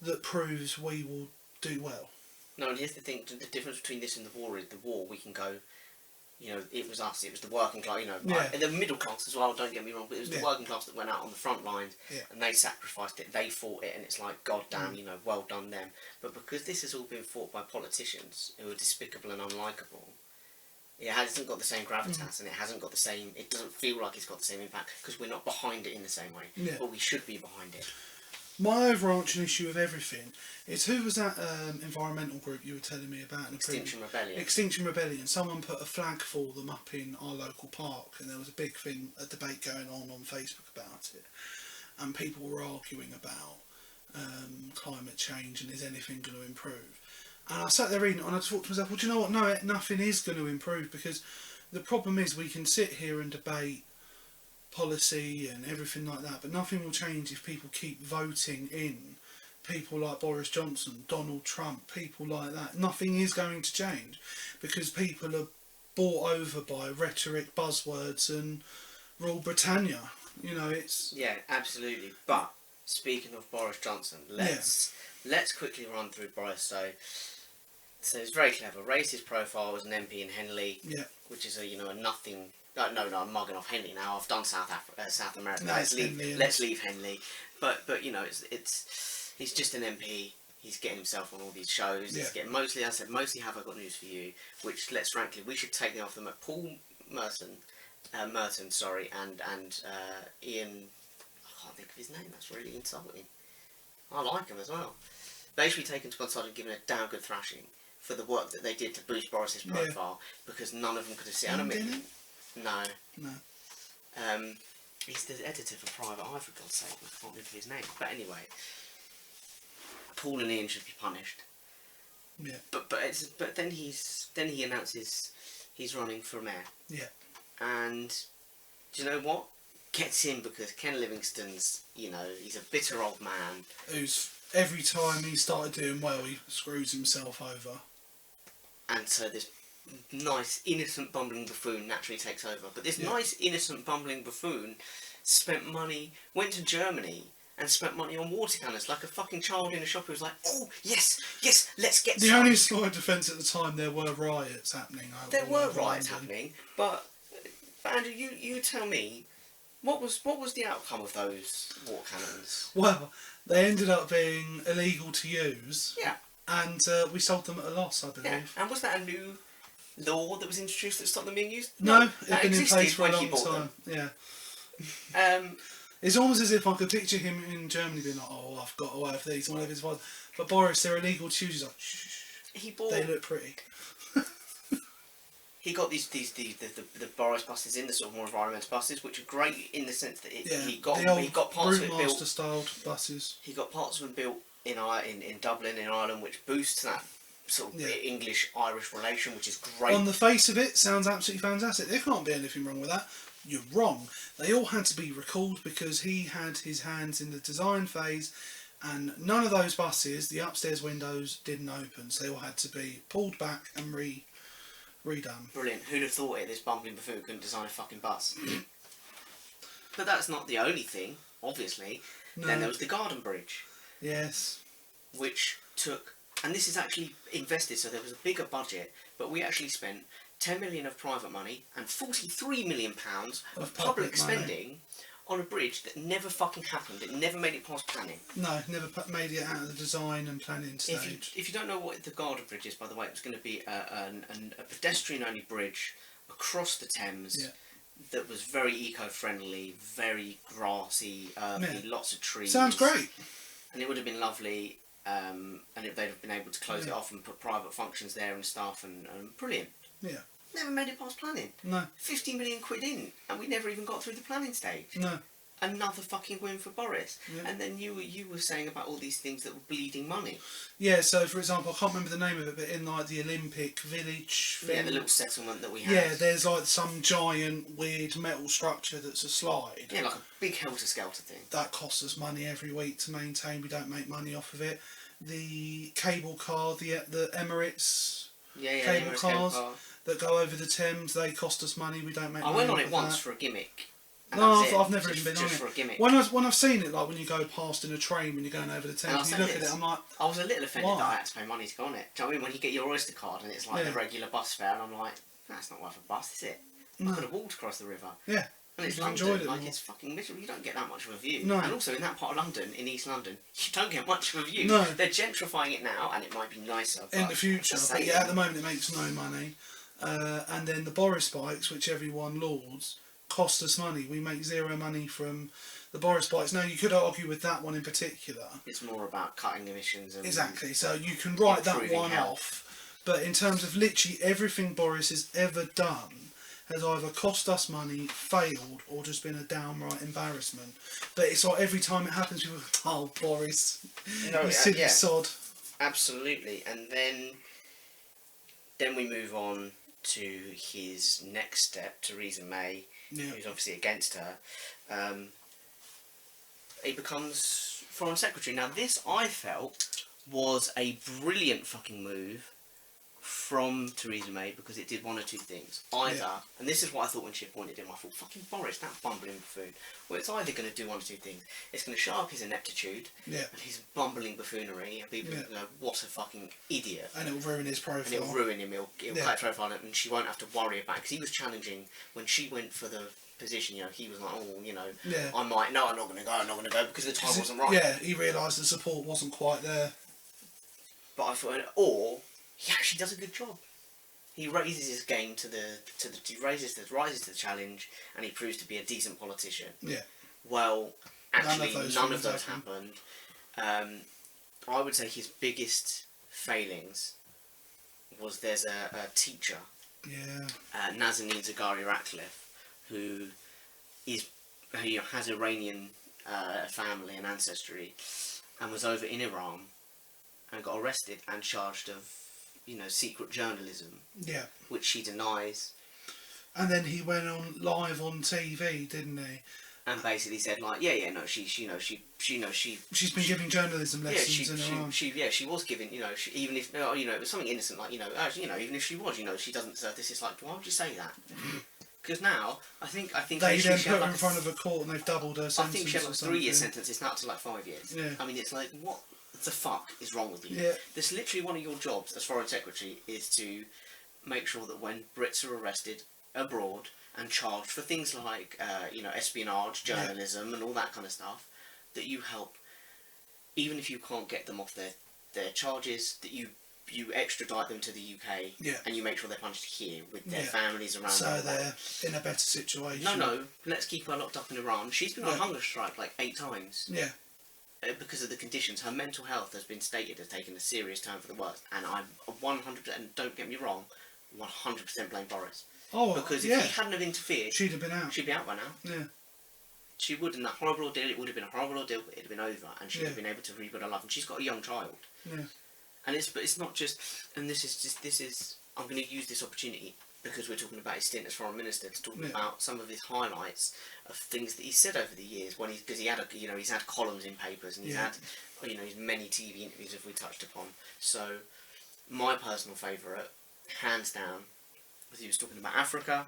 S1: that proves we will do well.
S2: No, here's the thing, the difference between this and the war is the war, we can go... it was us, it was the working class, and the middle class as well, don't get me wrong, but it was the working class that went out on the front lines, and they sacrificed it, they fought it, and it's like, god damn, well done them. But because this has all been fought by politicians who are despicable and unlikable, it hasn't got the same gravitas, and it doesn't feel like it's got the same impact, because we're not behind it in the same way, but we should be behind it.
S1: My overarching issue with everything is, who was that environmental group you were telling me about?
S2: Extinction Rebellion.
S1: Extinction Rebellion. Someone put a flag for them up in our local park, and there was a big thing, a debate going on Facebook about it, and people were arguing about climate change and is anything going to improve. And I sat there reading it, and I thought to myself, well, do you know what? No, nothing is going to improve, because the problem is we can sit here and debate policy and everything like that, but nothing will change if people keep voting in people like Boris Johnson, Donald Trump, people like that. Nothing is going to change, because people are bought over by rhetoric, buzzwords and Rule Britannia. It's...
S2: Yeah, absolutely. But speaking of Boris Johnson, let's quickly run through Boris. So it's very clever. Raised his profile as an MP in Henley, which is a nothing. No, I'm mugging off Henley now. I've done South America.
S1: No,
S2: let's leave Henley. But he's just an MP. He's getting himself on all these shows. He's getting mostly have I got news for you? Which, let's frankly, we should take them off them at Paul Merton, and Ian. I can't think of his name. That's really insulting. I like him as well. They should be taken to one side and given a damn good thrashing for the work that they did to boost Boris's profile, because none of them could have seen. No. He's the editor for Private Eye, for God's sake. I can't think of his name. But anyway, Paul and Ian should be punished.
S1: Yeah.
S2: But then he announces he's running for mayor.
S1: Yeah.
S2: And do you know what? Gets in, because Ken Livingstone's, he's a bitter old man.
S1: Who's, every time he started doing well, he screws himself over.
S2: And so this nice, innocent, bumbling buffoon naturally takes over. But this nice, innocent, bumbling buffoon went to Germany and spent money on water cannons, like a fucking child in a shop who was like, oh, yes, let's get
S1: The only slight defence at the time, there were riots happening.
S2: There were riots happening, but Andrew, you tell me, what was the outcome of those water cannons?
S1: Well, they ended up being illegal to use.
S2: Yeah.
S1: And we sold them at a loss, I believe.
S2: Yeah. And was that a new law that was introduced that stopped them being used?
S1: No, it'd been in place for a long time.
S2: Yeah.
S1: It's almost as if I could picture him in Germany being like, oh, I've got away with these, whatever it's was. But Boris, they're illegal to use. He's like, shh. They look pretty.
S2: He got the Boris buses in, the sort of more environmental buses, which are great in the sense that he got parts of it built.
S1: Styled buses.
S2: He got parts of them built in Dublin, in Ireland, which boosts that sort of English-Irish relation, which is great.
S1: On the face of it, sounds absolutely fantastic. There can't be anything wrong with that. You're wrong. They all had to be recalled because he had his hands in the design phase, and none of those buses, the upstairs windows, didn't open, so they all had to be pulled back and redone.
S2: Brilliant. Who'd have thought it? This bumbling buffoon couldn't design a fucking bus. But that's not the only thing, obviously. No. Then there was the Garden Bridge.
S1: Yes.
S2: Which took... And this is actually invested, so there was a bigger budget, but we actually spent 10 million of private money and 43 million pounds of public spending on a bridge that never fucking happened. It never made it past planning.
S1: No, never made it out of the design and planning stage.
S2: If you don't know what the Garda Bridge is, by the way, it was going to be a pedestrian-only bridge across the Thames.
S1: Yeah.
S2: That was very eco-friendly, very grassy, lots of trees.
S1: Sounds great.
S2: And it would have been lovely, and they'd have been able to close it off and put private functions there and stuff, and brilliant.
S1: Yeah.
S2: Never made it past planning.
S1: No.
S2: 50 million quid in, and we never even got through the planning stage.
S1: No.
S2: Another fucking win for Boris.
S1: Yeah.
S2: And then you were saying about all these things that were bleeding money.
S1: Yeah, so for example, I can't remember the name of it, but in like the Olympic Village thing,
S2: Yeah, the little settlement that we had.
S1: yeah, there's like some giant weird metal structure that's a slide.
S2: Yeah, like a big helter-skelter thing.
S1: That costs us money every week to maintain. We don't make money off of it. The cable car, the Emirates cable cars that go over the Thames, they cost us money. We don't make money.
S2: I went on
S1: off
S2: it
S1: of
S2: once
S1: that.
S2: for a gimmick.
S1: No, I've never even been on
S2: just
S1: it.
S2: For a gimmick.
S1: When I've seen it, like when you go past in a train when you're going over the Thames, you look at it, I'm like,
S2: I was a little offended
S1: why?
S2: that I had to pay money to go on it. Do you know what I mean? When you get your Oyster card and it's like the regular bus fare, and I'm like, that's not worth a bus, is it?
S1: No.
S2: I could have walked across the river.
S1: Yeah.
S2: And it's
S1: You've
S2: London,
S1: enjoyed it
S2: like
S1: more.
S2: it's fucking miserable. You don't get that much of a view.
S1: No.
S2: And also in that part of London, in East London, you don't get much of a view.
S1: No.
S2: They're gentrifying it now, and it might be nicer.
S1: In the future, but yeah, at the moment it makes no money. And then the Boris bikes, which everyone lauds, cost us money. We make zero money from the Boris bikes. Now, you could argue with that one in particular.
S2: It's more about cutting emissions. And
S1: exactly, so you can write that one
S2: health.
S1: off. But in terms of literally everything Boris has ever done has either cost us money, failed, or just been a downright embarrassment. But it's like every time it happens, people go, oh, Boris, you silly sod.
S2: Absolutely. And then we move on to his next step, Theresa May, who's obviously against her. He becomes Foreign Secretary. Now this, I felt, was a brilliant fucking move from Theresa May, because it did one or two things. Either, and this is what I thought when she appointed him, I thought, fucking Boris, that bumbling buffoon. Well, it's either going to do one or two things. It's going to show up his ineptitude and his bumbling buffoonery, and people go, what a fucking idiot.
S1: And it'll ruin his profile.
S2: And it'll ruin him, it'll cut his profile, and she won't have to worry about it, because he was challenging, when she went for the position, you know, he was like, oh, you know, I'm not going to go, because the time wasn't right.
S1: Yeah, he realised the support wasn't quite there.
S2: But I thought, or he actually does a good job. He raises his game rises to the challenge, and he proves to be a decent politician.
S1: Yeah.
S2: Well, actually, none of those
S1: happened.
S2: I would say his biggest failings was there's a teacher, Nazanin Zaghari Ratcliffe, who has Iranian family and ancestry, and was over in Iran, and got arrested and charged of, you know, secret journalism. Yeah. Which she denies.
S1: And then he went on live on TV, didn't he?
S2: And basically said like, she's
S1: been giving journalism lessons in Iran.
S2: She was giving, you know, even if it was something innocent, like, even if she was, she doesn't deserve this. It's like, why would you say that? Because now, I think
S1: they then put her in front of a court and they've doubled her sentence.
S2: I think she had like a 3-year sentence. It's now up to like 5 years.
S1: Yeah.
S2: I mean, it's like, what the fuck is wrong with you?
S1: Yeah.
S2: There's literally one of your jobs as Foreign Secretary is to make sure that when Brits are arrested abroad and charged for things like, espionage, journalism, and all that kind of stuff, that you help, even if you can't get them off their charges, that you extradite them to the UK, and you make sure they're punished here with their families around.
S1: So they're in a better situation.
S2: No, let's keep her locked up in Iran. She's been on hunger strike like 8 times.
S1: Yeah.
S2: Because of the conditions. Her mental health has been stated as taking a serious turn for the worst, and I'm 100%, and don't get me wrong, 100% blame Boris.
S1: Oh,
S2: because if he hadn't have interfered,
S1: she'd have been out.
S2: She'd be out by now.
S1: Yeah.
S2: She would, in that horrible ordeal, it would have been a horrible ordeal, but it would have been over, and she'd have been able to rebuild her life. And she's got a young child.
S1: Yeah.
S2: And it's not just, and this is, I'm going to use this opportunity, because we're talking about his stint as Foreign Minister, to talk about some of his highlights of things that he said over the years, when because he had he's had columns in papers, and he's had his many TV interviews, if we touched upon. So my personal favourite, hands down, was he was talking about Africa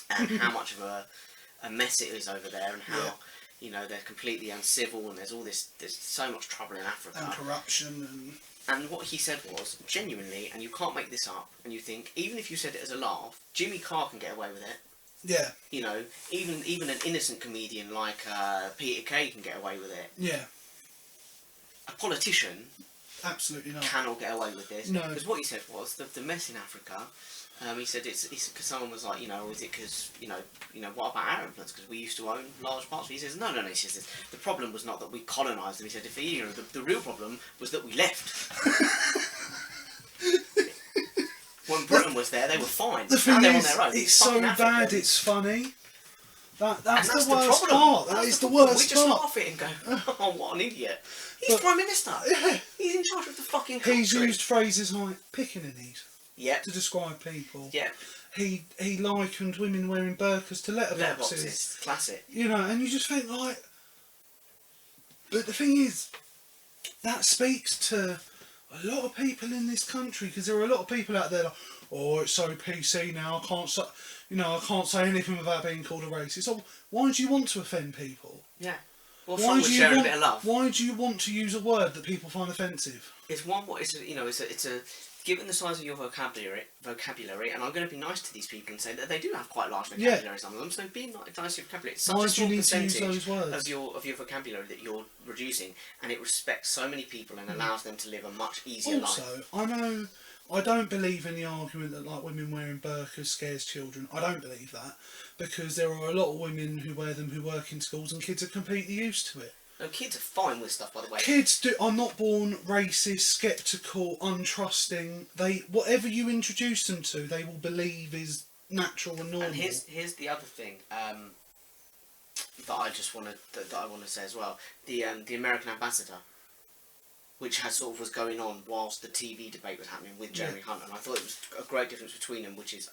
S2: and how much of a mess it is over there, and how you know, they're completely uncivil, and there's so much trouble in Africa.
S1: And corruption
S2: And what he said was, genuinely, and you can't make this up, and you think, even if you said it as a laugh, Jimmy Carr can get away with it.
S1: Yeah.
S2: You know, even an innocent comedian like Peter Kay can get away with it.
S1: Yeah.
S2: A politician
S1: absolutely not
S2: cannot get away with this.
S1: No.
S2: Because what he said was, the mess in Africa, he said it's because someone was like, you know, is it because, you know, what about our influence? Because we used to own large parts. He says, no. He says, the problem was not that we colonised them. He said, you know, the real problem was that we left. When Britain was there, they were fine.
S1: The thing
S2: now
S1: is,
S2: they're on their own.
S1: it's so bad, it's funny. That's the worst
S2: problem.
S1: part. That is the worst part.
S2: We just laugh at it and go, oh, what an idiot. He's Prime Minister.
S1: Yeah.
S2: He's in charge of the fucking country.
S1: He's used phrases like pickaninnies
S2: yep.
S1: to describe people.
S2: Yeah.
S1: He likened women wearing burqas to letterboxes.
S2: Classic.
S1: You know, and you just think like... But the thing is, that speaks to a lot of people in this country, because there are a lot of people out there like, oh, it's so PC now, I can't say anything without being called a racist. So why do you want to offend people?
S2: Yeah. Well, why do you want, a bit of love.
S1: Why do you want to use a word that people find offensive?
S2: It's a given the size of your vocabulary, and I'm going to be nice to these people and say that they do have quite large vocabulary, some of them. So be nice to your vocabulary. It's such a small percentage of your vocabulary that you're reducing, and it respects so many people and allows them to live a much easier life.
S1: Also, I don't believe in the argument that like women wearing burqas scares children. I don't believe that, because there are a lot of women who wear them who work in schools, and kids are completely used to it.
S2: No, kids are fine with stuff, by the way.
S1: Kids are not born racist, sceptical, untrusting. Whatever you introduce them to, they will believe is natural and normal.
S2: And here's the other thing that I want to say as well. The American ambassador, which was going on whilst the TV debate was happening with Jeremy Hunt, and I thought it was a great difference between them. Which is,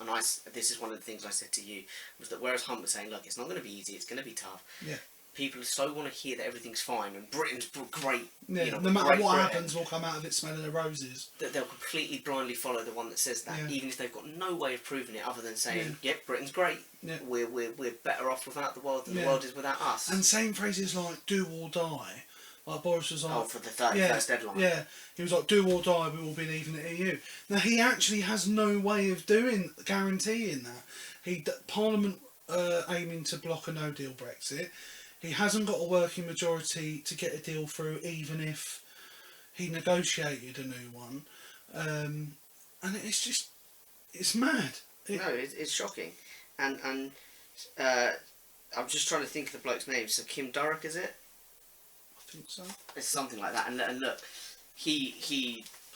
S2: this is one of the things I said to you, was that whereas Hunt was saying, look, it's not going to be easy, it's going to be tough.
S1: Yeah.
S2: People so want to hear that everything's fine and Britain's great.
S1: Yeah,
S2: you know,
S1: no matter what happens, we'll come out of it smelling the roses.
S2: That they'll completely blindly follow the one that says that, even if they've got no way of proving it other than saying, yep, Britain's great. Yeah. We're better off without the world than the world is without us.
S1: And same phrases like do or die. Like Boris was like...
S2: Oh, for the 31st deadline.
S1: Yeah, he was like, do or die, we will be leaving the EU. Now, he actually has no way of guaranteeing that. Parliament aiming to block a no-deal Brexit. He hasn't got a working majority to get a deal through, even if he negotiated a new one. And it's just... It's mad.
S2: It's shocking. And I'm just trying to think of the bloke's name. So Kim Durrock, is it?
S1: I think so.
S2: It's something like that. And look,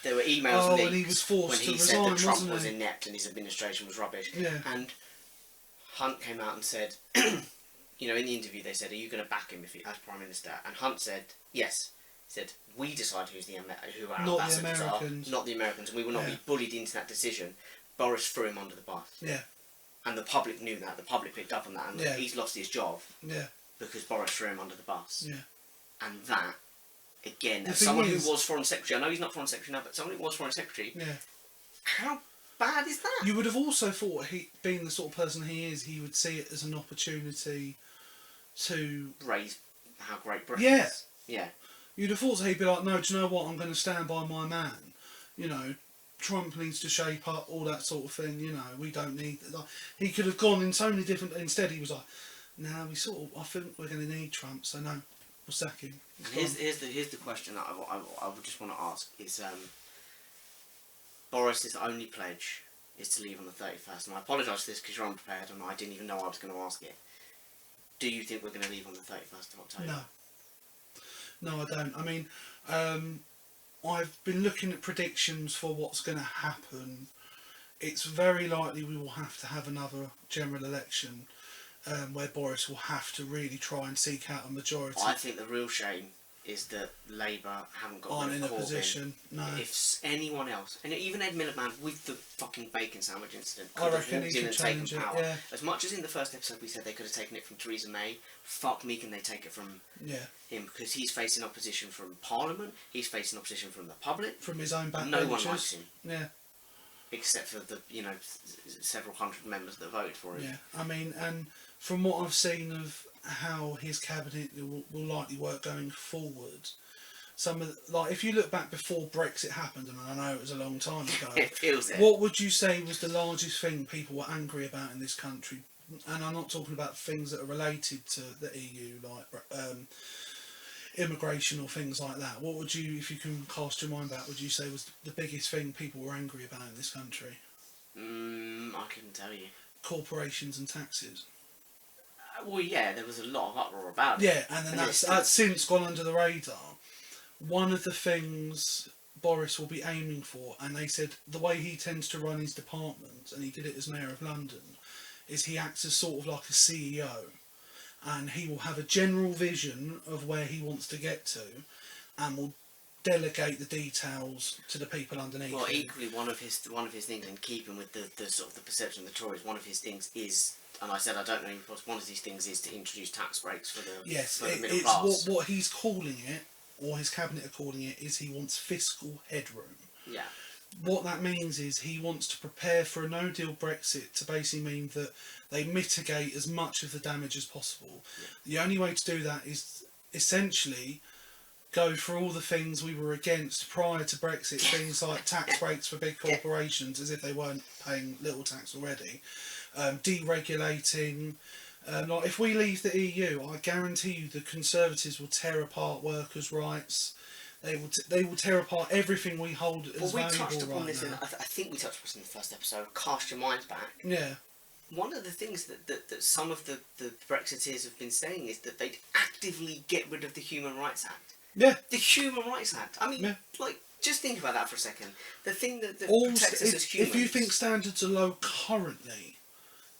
S2: there were emails leaked
S1: and he was forced
S2: when he
S1: to
S2: said
S1: resign,
S2: that Trump
S1: wasn't
S2: was
S1: he?
S2: inept and his administration was rubbish.
S1: Yeah.
S2: And Hunt came out and said, you know, in the interview they said, are you going to back him as Prime Minister? And Hunt said, yes. He said, we decide who our ambassadors are, not the Americans, and we will not be bullied into that decision. Boris threw him under the bus. Yeah. And the public knew that. The public picked up on that, and he's lost his job. Yeah. Because Boris threw him under the bus. Yeah. And that, again, as someone who was Foreign Secretary, I know he's not Foreign Secretary now, but someone who was Foreign Secretary, how bad is that?
S1: You would have also thought, being the sort of person he is, he would see it as an opportunity to...
S2: raise how great Britain is. Yeah.
S1: You'd have thought he'd be like, no, do you know what, I'm going to stand by my man. You know, Trump needs to shape up, all that sort of thing, you know, we don't need... Like, he could have gone in so many different... Instead, he was like, no, I think we're going to need Trump, so no, we'll sack him.
S2: Here's the question that I would just want to ask is, Boris's only pledge is to leave on the 31st, and I apologise for this because you're unprepared and I didn't even know I was going to ask it. Do you think we're going to leave on the 31st of October?
S1: No, I don't. I mean, I've been looking at predictions for what's going to happen. It's very likely we will have to have another general election where Boris will have to really try and seek out a majority.
S2: I think the real shame is that Labour haven't got
S1: in a position. No.
S2: If anyone else, and even Ed Miliband with the fucking bacon sandwich incident,
S1: I reckon he should change it. Yeah.
S2: As much as in the first episode we said they could have taken it from Theresa May, fuck me, can they take it from him? Because he's facing opposition from Parliament, he's facing opposition from the public,
S1: from his own backbenchers.
S2: No one likes him.
S1: Yeah.
S2: Except for the several hundred members that voted for him.
S1: Yeah. I mean, and from what I've seen of how his cabinet will likely work going forward, some of if you look back before Brexit happened, and I know it was a long time ago,
S2: it feels it.
S1: What would you say was the largest thing people were angry about in this country? And I'm not talking about things that are related to the EU, like immigration or things like that. What would you, if you can cast your mind back, would you say was the biggest thing people were angry about in this country?
S2: I couldn't tell you.
S1: Corporations and taxes.
S2: Well, yeah, there was a lot of uproar about it.
S1: Yeah, and then that's since gone under the radar. One of the things Boris will be aiming for, and they said the way he tends to run his department, and he did it as Mayor of London, is he acts as sort of like a CEO, and he will have a general vision of where he wants to get to, and will delegate the details to the people underneath.
S2: Well, equally, one of his things, in keeping with the sort of the perception of the Tories, one of his things is, and I said I don't know, one of these things is to introduce tax breaks for the middle class.
S1: What he's calling it, or his cabinet are calling it, is he wants fiscal headroom.
S2: Yeah.
S1: What that means is he wants to prepare for a no-deal Brexit to basically mean that they mitigate as much of the damage as possible. Yeah. The only way to do that is essentially go for all the things we were against prior to Brexit, things like tax breaks for big corporations, as if they weren't paying little tax already, deregulating. Like if we leave the EU, I guarantee you the Conservatives will tear apart workers' rights. They will tear apart everything we hold as valuable right now. Well, we touched upon this
S2: I think we touched upon this in the first episode. Cast your minds back.
S1: Yeah.
S2: One of the things that some of the Brexiteers have been saying is that they'd actively get rid of the Human Rights Act.
S1: Yeah.
S2: The Human Rights Act. I mean, just think about that for a second. The thing that protects us as humans.
S1: If you think standards are low currently,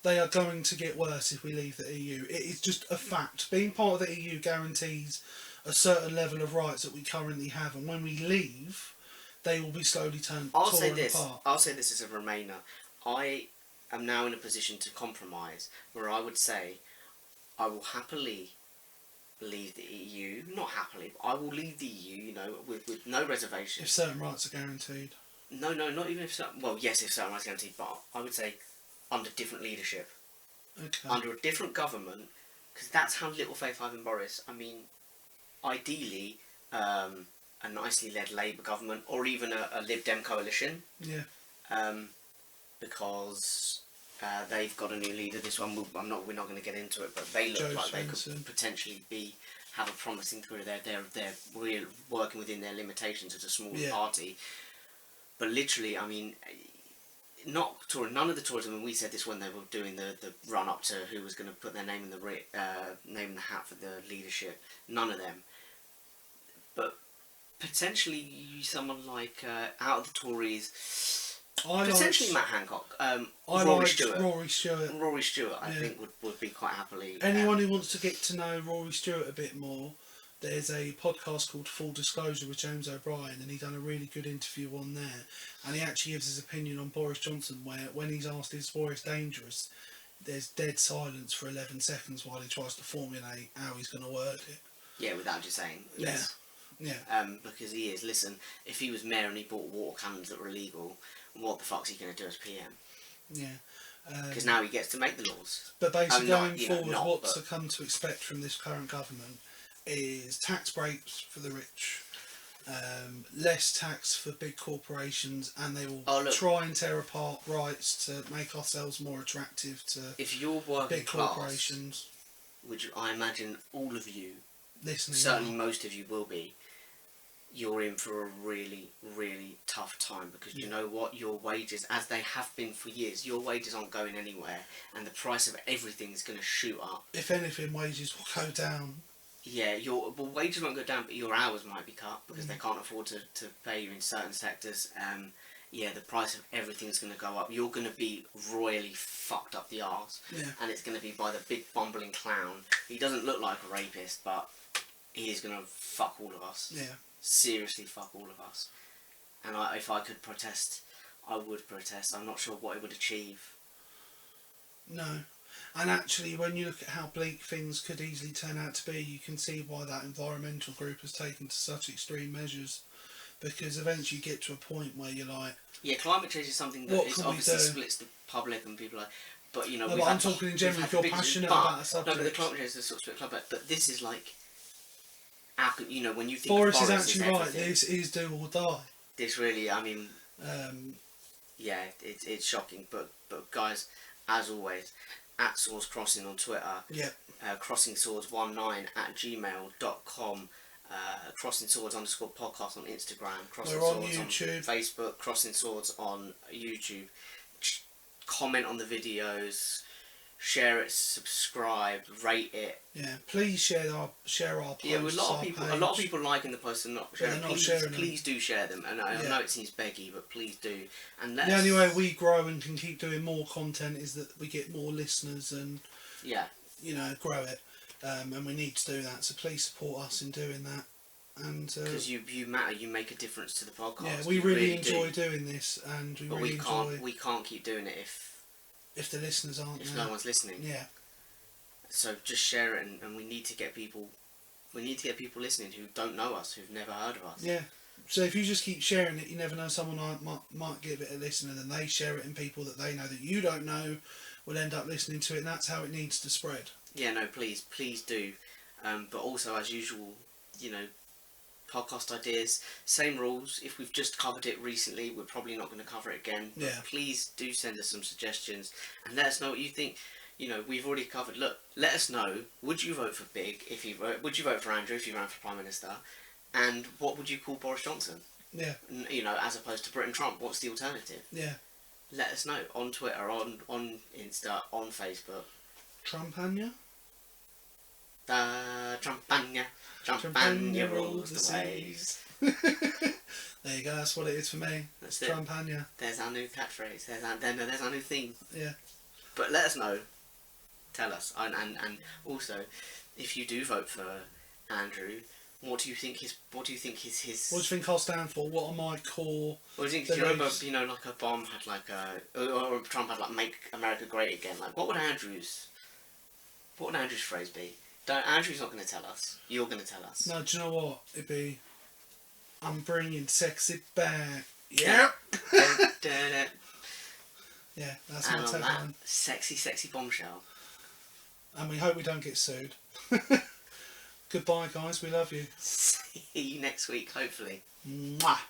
S1: they are going to get worse if we leave the EU. It is just a fact. Being part of the EU guarantees a certain level of rights that we currently have, and when we leave, they will be slowly torn apart.
S2: I'll say this as a Remainer. I am now in a position to compromise, where I would say I will happily leave the EU. Not happily, but I will leave the EU, with no reservation.
S1: If certain rights are guaranteed.
S2: No, not even if certain... Well, yes, if certain rights are guaranteed, but I would say under different leadership.
S1: Okay.
S2: Under a different government, because that's how little faith I have in Boris. I mean, ideally, a nicely led Labour government, or even a Lib Dem coalition.
S1: Yeah.
S2: Because they've got a new leader. This one, we're not going to get into it, but they look like they could potentially have a promising career. They're really working within their limitations as a small party. But literally, I mean, none of the Tories. I mean, we said this when they were doing the run up to who was going to put their name in the hat for the leadership. None of them. But potentially someone like out of the Tories, potentially Matt Hancock, Rory Stewart. I think would be quite happily.
S1: Anyone who wants to get to know Rory Stewart a bit more, there's a podcast called Full Disclosure with James O'Brien, and he done a really good interview on there, and he actually gives his opinion on Boris Johnson, where when he's asked is Boris dangerous, there's dead silence for 11 seconds while he tries to formulate how he's going to word it.
S2: Yeah, without just saying yes.
S1: Yeah.
S2: Because he is. Listen, if he was mayor and he bought water cannons that were illegal, what the fuck's he going to do as PM?
S1: Yeah.
S2: Because now he gets to make the laws.
S1: But basically, going forward, what's to come to expect from this current government is tax breaks for the rich, less tax for big corporations, and they will try and tear apart rights to make ourselves more attractive to
S2: if you're working
S1: big corporations.
S2: Which I imagine all of you,
S1: listening,
S2: certainly most of you will be, you're in for a really, really tough time, because you know what, your wages, as they have been for years, your wages aren't going anywhere, and the price of everything is going to shoot up.
S1: If anything, wages will go down.
S2: Yeah, wages won't go down, but your hours might be cut, because they can't afford to pay you in certain sectors. The price of everything's going to go up. You're going to be royally fucked up the arse, and it's going to be by the big bumbling clown. He doesn't look like a rapist, but he is going to fuck all of us.
S1: Yeah.
S2: Seriously fuck all of us. And if I could protest, I would protest. I'm not sure what it would achieve.
S1: No. And actually, when you look at how bleak things could easily turn out to be, you can see why that environmental group has taken to such extreme measures. Because eventually you get to a point where you're like...
S2: Yeah, climate change is something that obviously splits the public, and people are like... But you know,
S1: no, but I'm talking in general. If you're passionate about a subject,
S2: no, but the climate change is a sort of split club. But this is like, you know, when you think
S1: Boris
S2: of
S1: is
S2: Boris
S1: actually right. This is do or die.
S2: This really, I mean, yeah, it's shocking. But guys, as always, at Swords Crossing on Twitter.
S1: Yeah.
S2: CrossingSwords19@gmail.com. Crossing Swords _podcast on Instagram. Crossing
S1: We're on
S2: Swords
S1: YouTube.
S2: on Facebook. Crossing Swords on YouTube. Comment on the videos. Share it. Subscribe. Rate it.
S1: Yeah. Please share our posts.
S2: Yeah, a lot of people liking the posts and not sharing. Please do share them. And I know it seems beggy, but please do. And
S1: the only way we grow and can keep doing more content is that we get more listeners and you know, grow it. And we need to do that. So please support us in doing that. And
S2: because you matter, you make a difference to the podcast.
S1: Yeah, we really enjoy doing this, and we
S2: can't keep doing it
S1: if the listeners aren't
S2: if
S1: there.
S2: no one's listening.
S1: Yeah.
S2: So just share it, and we need to get people. We need to get people listening who don't know us, who've never heard of us.
S1: Yeah. So if you just keep sharing it, you never know, someone might give it a listen, and then they share it, and people that they know that you don't know will end up listening to it, and that's how it needs to spread.
S2: Yeah, no, please do. But also, as usual, you know, podcast ideas, same rules. If we've just covered it recently, we're probably not going to cover it again. But
S1: yeah.
S2: Please do send us some suggestions and let us know what you think. You know, we've already covered. Look, let us know. Would you vote for Big if you vote? Would you vote for Andrew if you ran for Prime Minister? And what would you call Boris Johnson?
S1: Yeah.
S2: You know, as opposed to Britain Trump, what's the alternative?
S1: Yeah.
S2: Let us know on Twitter, on Insta, on Facebook.
S1: Trumpania?
S2: Trumpania rules the waves.
S1: There you go, that's what it is for me.
S2: That's
S1: Trumpania.
S2: There's our new catchphrase. There's our new theme.
S1: Yeah.
S2: But let us know. Tell us. And also, if you do vote for Andrew, what do you think his
S1: What do you think I'll stand for? What are my core?
S2: What do you think? Do you remember, you know, like a bomb had like or Trump had like "Make America Great Again"? Like, what would Andrew's phrase be? Andrew's not going to tell us. You're going to tell us.
S1: No, do you know what? It'd be, I'm bringing sexy back. Yep. Yeah, that's my tagline.
S2: Sexy bombshell.
S1: And we hope we don't get sued. Goodbye, guys. We love you.
S2: See you next week, hopefully.
S1: Mwah.